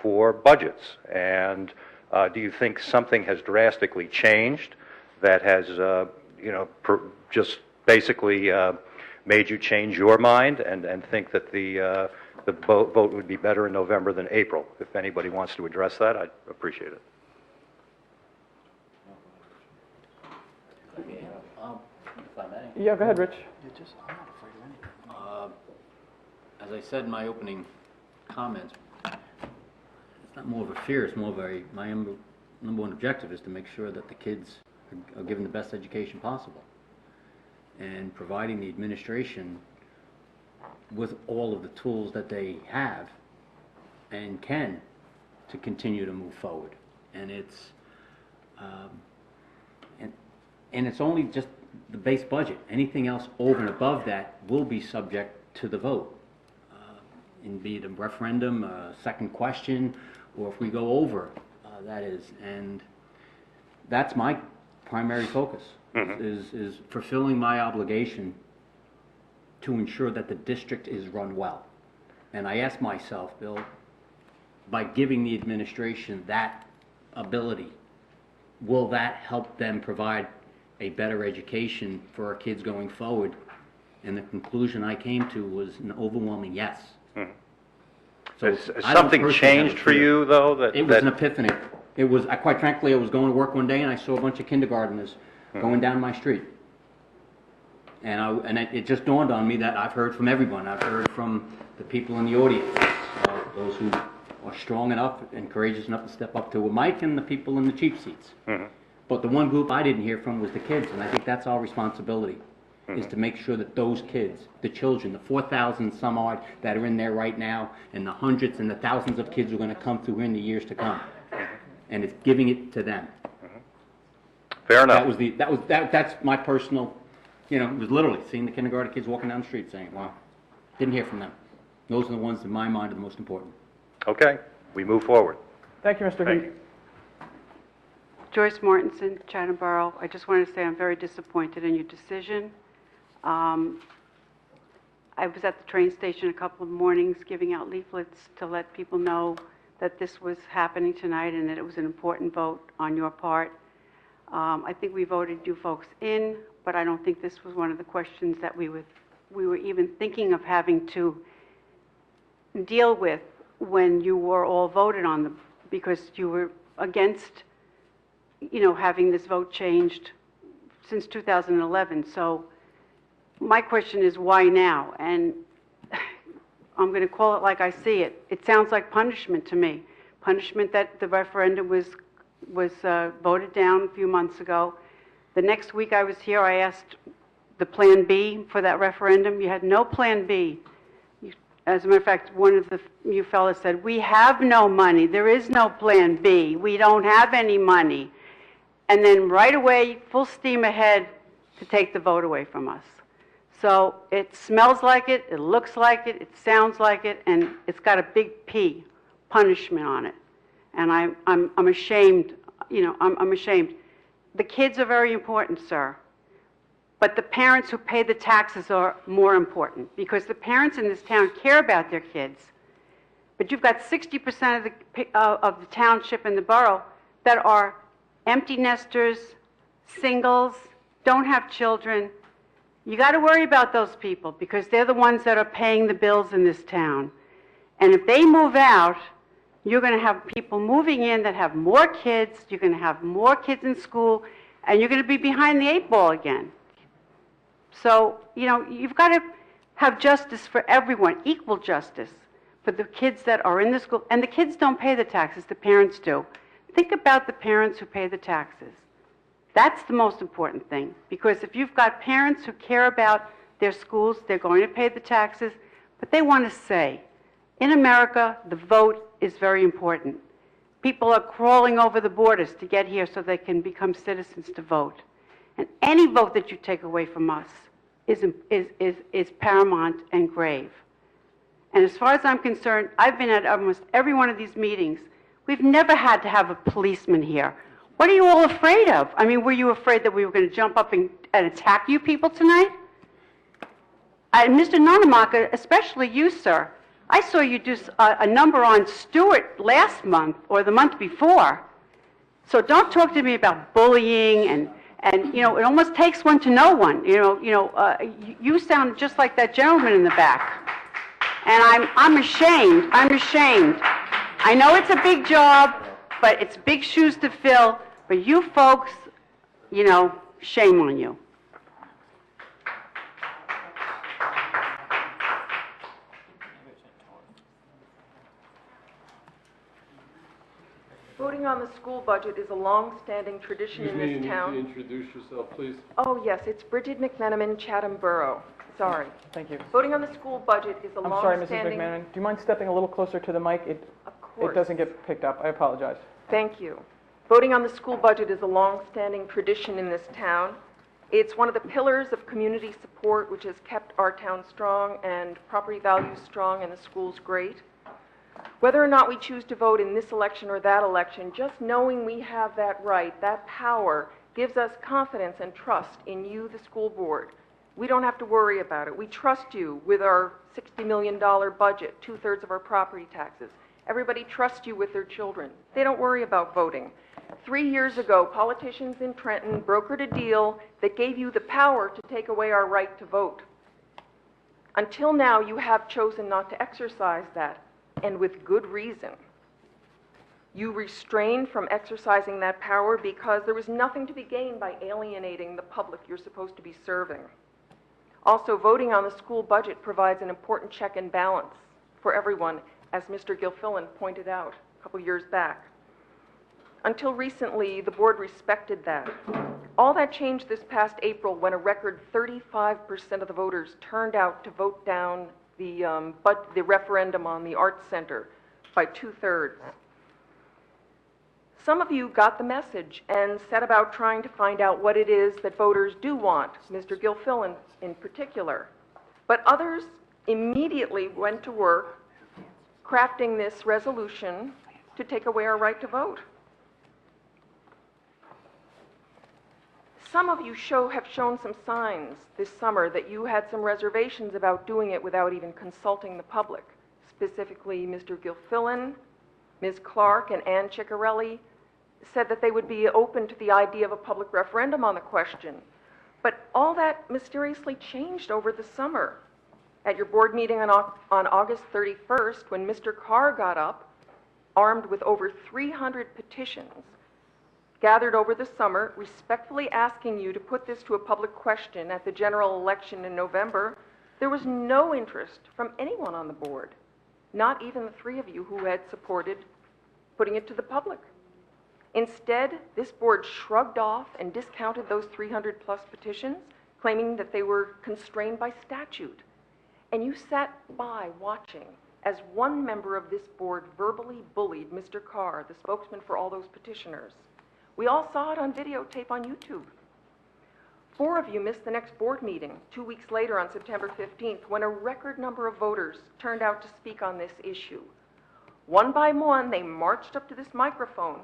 S18: for budgets. And do you think something has drastically changed that has, just basically made you change your mind and think that the vote would be better in November than April? If anybody wants to address that, I'd appreciate it.
S6: If I may.
S1: Yeah, go ahead, Rich.
S6: As I said in my opening comments, it's not more of a fear, it's more of my number one objective is to make sure that the kids are given the best education possible and providing the administration with all of the tools that they have and can to continue to move forward. And it's and it's only just the base budget. Anything else over and above that will be subject to the vote, and be it a referendum, a second question, or if we go over, that is. And that's my primary focus, is fulfilling my obligation to ensure that the district is run well. And I ask myself, Bill, by giving the administration that ability, will that help them provide a better education for our kids going forward? And the conclusion I came to was an overwhelming yes. So
S18: Has something changed for you, though?
S6: It was an epiphany. It was, quite frankly, I was going to work one day and I saw a bunch of kindergartners going down my street. And it just dawned on me that I've heard from everyone. I've heard from the people in the audience, those who are strong enough and courageous enough to step up to a mic, and the people in the cheap seats. But the one group I didn't hear from was the kids, and I think that's our responsibility, is to make sure that those kids, the children, the 4,000 some odd that are in there right now, and the hundreds and the thousands of kids who are going to come through in the years to come, and it's giving it to them.
S18: Fair enough.
S6: That's my personal, it was literally seeing the kindergarten kids walking down the street saying, wow, didn't hear from them. Those are the ones in my mind are the most important.
S18: Okay, we move forward.
S1: Thank you, Mr. Heath.
S19: Joyce Mortensen, Chatham Borough. I just wanted to say I'm very disappointed in your decision. I was at the train station a couple of mornings giving out leaflets to let people know that this was happening tonight and that it was an important vote on your part. I think we voted you folks in, but I don't think this was one of the questions that we were even thinking of having to deal with when you were all voted on, because you were against having this vote changed since 2011. So my question is, why now? And I'm going to call it like I see it. It sounds like punishment to me. Punishment that the referendum was voted down a few months ago. The next week I was here, I asked the Plan B for that referendum. You had no Plan B. As a matter of fact, one of you fellas said, "We have no money. There is no Plan B. We don't have any money." And then right away, full steam ahead to take the vote away from us. So it smells like it, it looks like it sounds like it, and it's got a big P, punishment on it. And I'm ashamed, I'm ashamed. The kids are very important, sir. But the parents who pay the taxes are more important, because the parents in this town care about their kids. But you've got 60% of the township and the borough that are empty nesters, singles, don't have children. You got to worry about those people, because they're the ones that are paying the bills in this town. And if they move out, you're going to have people moving in that have more kids, you're going to have more kids in school, and you're going to be behind the 8 ball again. So, you've got to have justice for everyone, equal justice for the kids that are in the school. And the kids don't pay the taxes, the parents do. Think about the parents who pay the taxes. That's the most important thing, because if you've got parents who care about their schools, they're going to pay the taxes, but they want to say, in America, the vote is very important. People are crawling over the borders to get here so they can become citizens to vote. And any vote that you take away from us is paramount and grave. And as far as I'm concerned, I've been at almost every one of these meetings. We've never had to have a policeman here. What are you all afraid of? I mean, were you afraid that we were going to jump up and attack you people tonight? And Mr. Nonamaka, especially you, sir, I saw you do a number on Stewart last month or the month before. So don't talk to me about bullying and it almost takes one to know one. You sound just like that gentleman in the back. And I'm ashamed. I'm ashamed. I know it's a big job, but it's big shoes to fill. But you folks, shame on you.
S10: Voting on the school budget is a long-standing tradition in this town.
S2: You need to introduce yourself, please.
S10: Oh, yes, it's Bridget McMenamin, Chatham Borough. Sorry.
S1: Thank you.
S10: Voting on the school budget is a
S1: I'm sorry, Mrs.
S10: long-standing...
S1: McMahon. Do you mind stepping a little closer to the mic?
S10: Of course.
S1: It doesn't get picked up. I apologize.
S10: Thank you. Voting on the school budget is a long-standing tradition in this town. It's one of the pillars of community support which has kept our town strong and property values strong and the schools great. Whether or not we choose to vote in this election or that election, just knowing we have that right, that power, gives us confidence and trust in you, the school board. We don't have to worry about it. We trust you with our $60 million budget, 2/3 of our property taxes. Everybody trusts you with their children. They don't worry about voting. 3 years ago, politicians in Trenton brokered a deal that gave you the power to take away our right to vote. Until now, you have chosen not to exercise that, and with good reason. You restrained from exercising that power because there was nothing to be gained by alienating the public you're supposed to be serving. Also, voting on the school budget provides an important check and balance for everyone, as Mr. Gilfillan pointed out a couple years back. Until recently, the board respected that. All that changed this past April when a record 35% of the voters turned out to vote down the referendum on the Arts Center by 2/3. Some of you got the message and set about trying to find out what it is that voters do want, Mr. Gilfillan in particular. But others immediately went to work crafting this resolution to take away our right to vote. Some of you have shown some signs this summer that you had some reservations about doing it without even consulting the public. Specifically, Mr. Gilfillan, Ms. Clark, and Ann Ciccarelli said that they would be open to the idea of a public referendum on the question. But all that mysteriously changed over the summer. At your board meeting on August 31st, when Mr. Carr got up, armed with over 300 petitions, gathered over the summer, respectfully asking you to put this to a public question at the general election in November, there was no interest from anyone on the board, not even the 3 of you who had supported putting it to the public. Instead, this board shrugged off and discounted those 300+ petitions claiming that they were constrained by statute. And you sat by watching as one member of this board verbally bullied Mr. Carr, the spokesman for all those petitioners. We all saw it on videotape on YouTube. 4 of you missed the next board meeting 2 weeks later on September 15th when a record number of voters turned out to speak on this issue. One by one, they marched up to this microphone,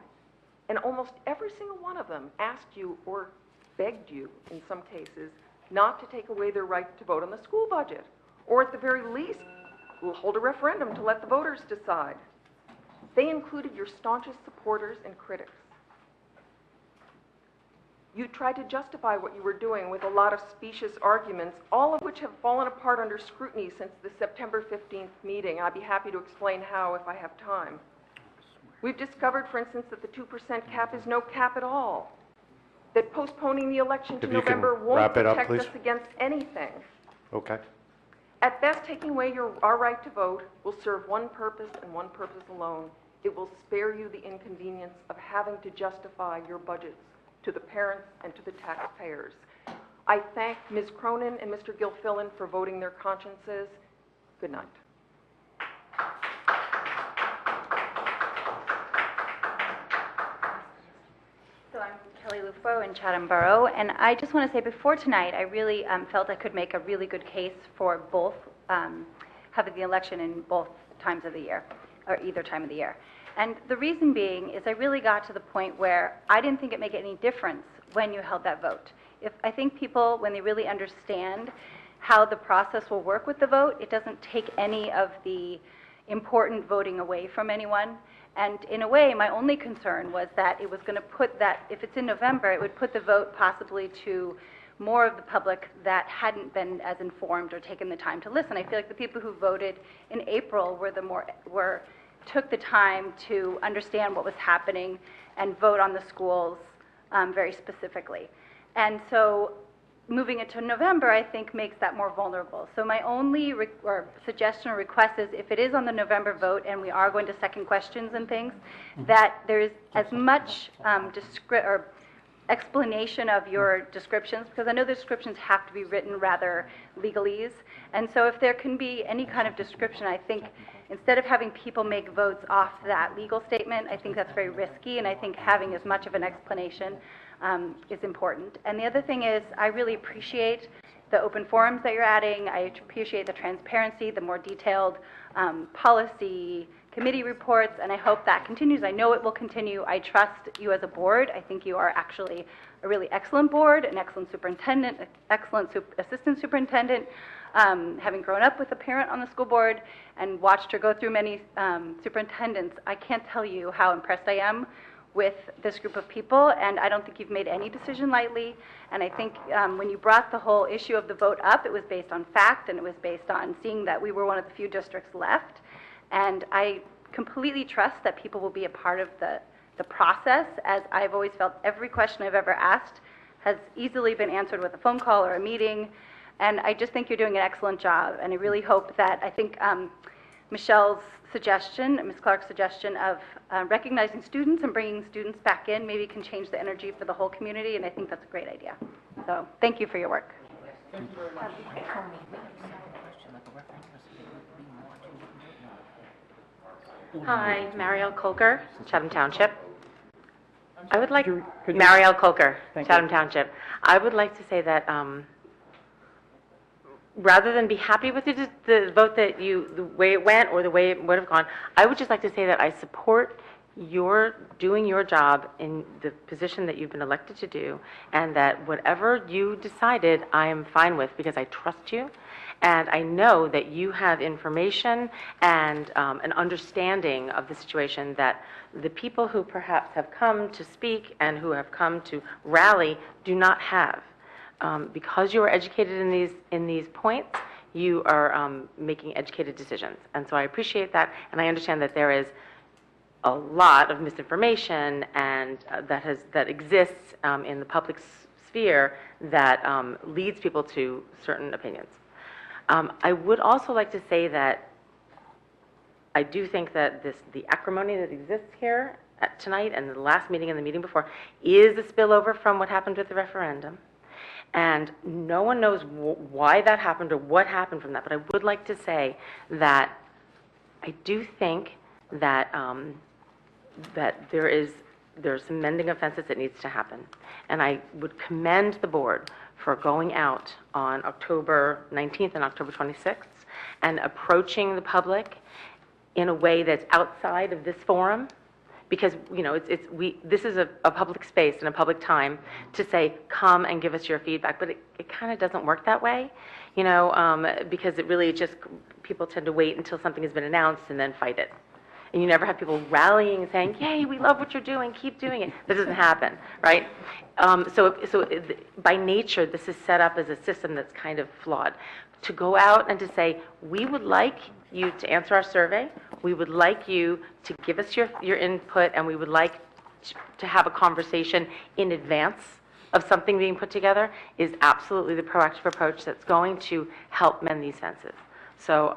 S10: and almost every single one of them asked you, or begged you in some cases, not to take away their right to vote on the school budget, or at the very least, we'll hold a referendum to let the voters decide. They included your staunchest supporters and critics. You tried to justify what you were doing with a lot of specious arguments, all of which have fallen apart under scrutiny since the September 15th meeting. I'd be happy to explain how if I have time. We've discovered, for instance, that the 2% cap is no cap at all, that postponing the election to
S7: If you can
S10: November won't
S7: wrap it up,
S10: protect
S7: please.
S10: us against anything.
S7: Okay.
S10: At best, taking away our right to vote will serve one purpose and one purpose alone. It will spare you the inconvenience of having to justify your budgets to the parents and to the taxpayers. I thank Ms. Cronin and Mr. Gilfillan for voting their consciences. Good night.
S20: So I'm Kelly Lufo in Chatham Borough, and I just want to say before tonight, I really felt I could make a really good case for both having the election in both times of the year, or either time of the year. And the reason being is I really got to the point where I didn't think it made any difference when you held that vote. I think people, when they really understand how the process will work with the vote, it doesn't take any of the important voting away from anyone. And in a way, my only concern was that it was going to put that, if it's in November, it would put the vote possibly to more of the public that hadn't been as informed or taken the time to listen. I feel like the people who voted in April took the time to understand what was happening and vote on the schools very specifically. And so moving it to November, I think, makes that more vulnerable. So my only suggestion or request is if it is on the November vote and we are going to second questions and things, that there's as much explanation of your descriptions, because I know the descriptions have to be written rather legalese. And so if there can be any kind of description, I think instead of having people make votes off that legal statement, I think that's very risky, and I think having as much of an explanation is important. And the other thing is, I really appreciate the open forums that you're adding. I appreciate the transparency, the more detailed policy committee reports, and I hope that continues. I know it will continue. I trust you as a board. I think you are actually a really excellent board, an excellent superintendent, excellent assistant superintendent. Having grown up with a parent on the school board and watched her go through many superintendents, I can't tell you how impressed I am with this group of people, and I don't think you've made any decision lightly. And I think when you brought the whole issue of the vote up, it was based on fact, and it was based on seeing that we were one of the few districts left. And I completely trust that people will be a part of the process, as I've always felt every question I've ever asked has easily been answered with a phone call or a meeting. And I just think you're doing an excellent job, and I really hope that, I think Michelle's suggestion, Ms. Clark's suggestion of recognizing students and bringing students back in maybe can change the energy for the whole community, and I think that's a great idea. So thank you for your work.
S1: Thank you very much.
S16: Hi, Marielle Colker, Chatham Township. I would like, Marielle Colker, Chatham Township. I would like to say that rather than be happy with the vote that the way it went or the way it would have gone, I would just like to say that I support your doing your job in the position that you've been elected to do, and that whatever you decided, I am fine with, because I trust you. And I know that you have information and an understanding of the situation that the people who perhaps have come to speak and who have come to rally do not have. Because you are educated in these points, you are making educated decisions. And so I appreciate that, and I understand that there is a lot of misinformation and that exists in the public sphere that leads people to certain opinions. I would also like to say that I do think that the acrimony that exists here tonight and the last meeting and the meeting before is a spillover from what happened with the referendum.
S12: And no one knows why that happened or what happened from that, but I would like to say that I do think that, that there's some mending of fences that needs to happen. And I would commend the board for going out on October 19th and October 26th and approaching the public in a way that's outside of this forum, because, you know, this is a public space and a public time to say, come and give us your feedback, but it kind of doesn't work that way, you know, because it really just, people tend to wait until something has been announced and then fight it. And you never have people rallying and saying, yay, we love what you're doing, keep doing it. That doesn't happen, right? So by nature, this is set up as a system that's kind of flawed. To go out and to say, we would like you to answer our survey, we would like you to give us your input, and we would like to have a conversation in advance of something being put together, is absolutely the proactive approach that's going to help mend these fences. So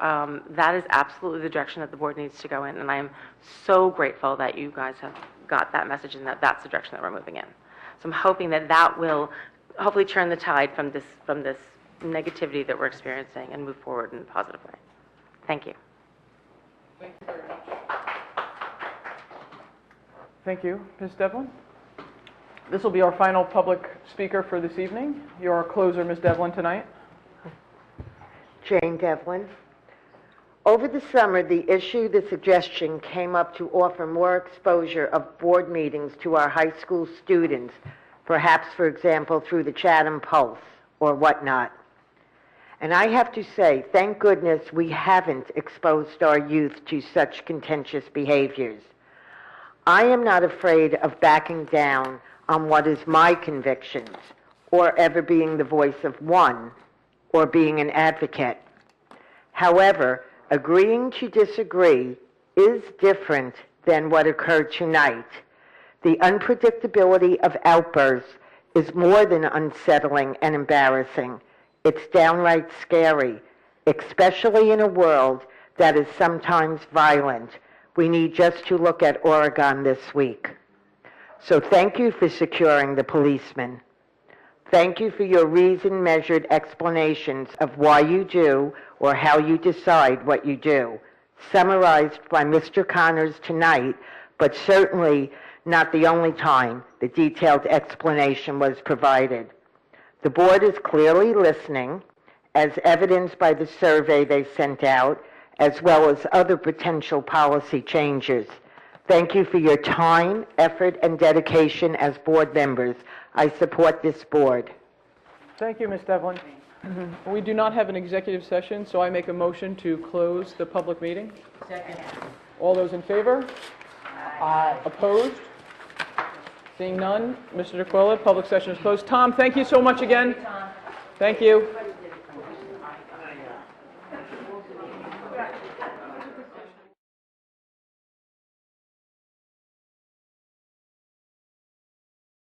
S12: that is absolutely the direction that the board needs to go in, and I am so grateful that you guys have got that message and that that's the direction that we're moving in. So I'm hoping that that will hopefully turn the tide from this negativity that we're experiencing and move forward in a positive way. Thank you.
S1: Thank you very much. Thank you, Ms. Devlin. This will be our final public speaker for this evening. You're our closer, Ms. Devlin, tonight.
S9: Jane Devlin. Over the summer, the suggestion came up to offer more exposure of board meetings to our high school students, perhaps, for example, through the Chatham Pulse or whatnot. And I have to say, thank goodness we haven't exposed our youth to such contentious behaviors. I am not afraid of backing down on what is my convictions, or ever being the voice of one, or being an advocate. However, agreeing to disagree is different than what occurred tonight. The unpredictability of outbursts is more than unsettling and embarrassing. It's downright scary, especially in a world that is sometimes violent. We need just to look at Oregon this week. So thank you for securing the policemen. Thank you for your reasoned-measured explanations of why you do or how you decide what you do, summarized by Mr. Connors tonight, but certainly not the only time the detailed explanation was provided. The board is clearly listening, as evidenced by the survey they sent out, as well as other potential policy changes. Thank you for your time, effort, and dedication as board members. I support this board.
S1: Thank you, Ms. Devlin. We do not have an executive session, so I make a motion to close the public meeting.
S8: Second.
S1: All those in favor? Aye. Opposed? Seeing none, Mr. DeQuilla, public session is closed. Tom, thank you so much again. Thank you.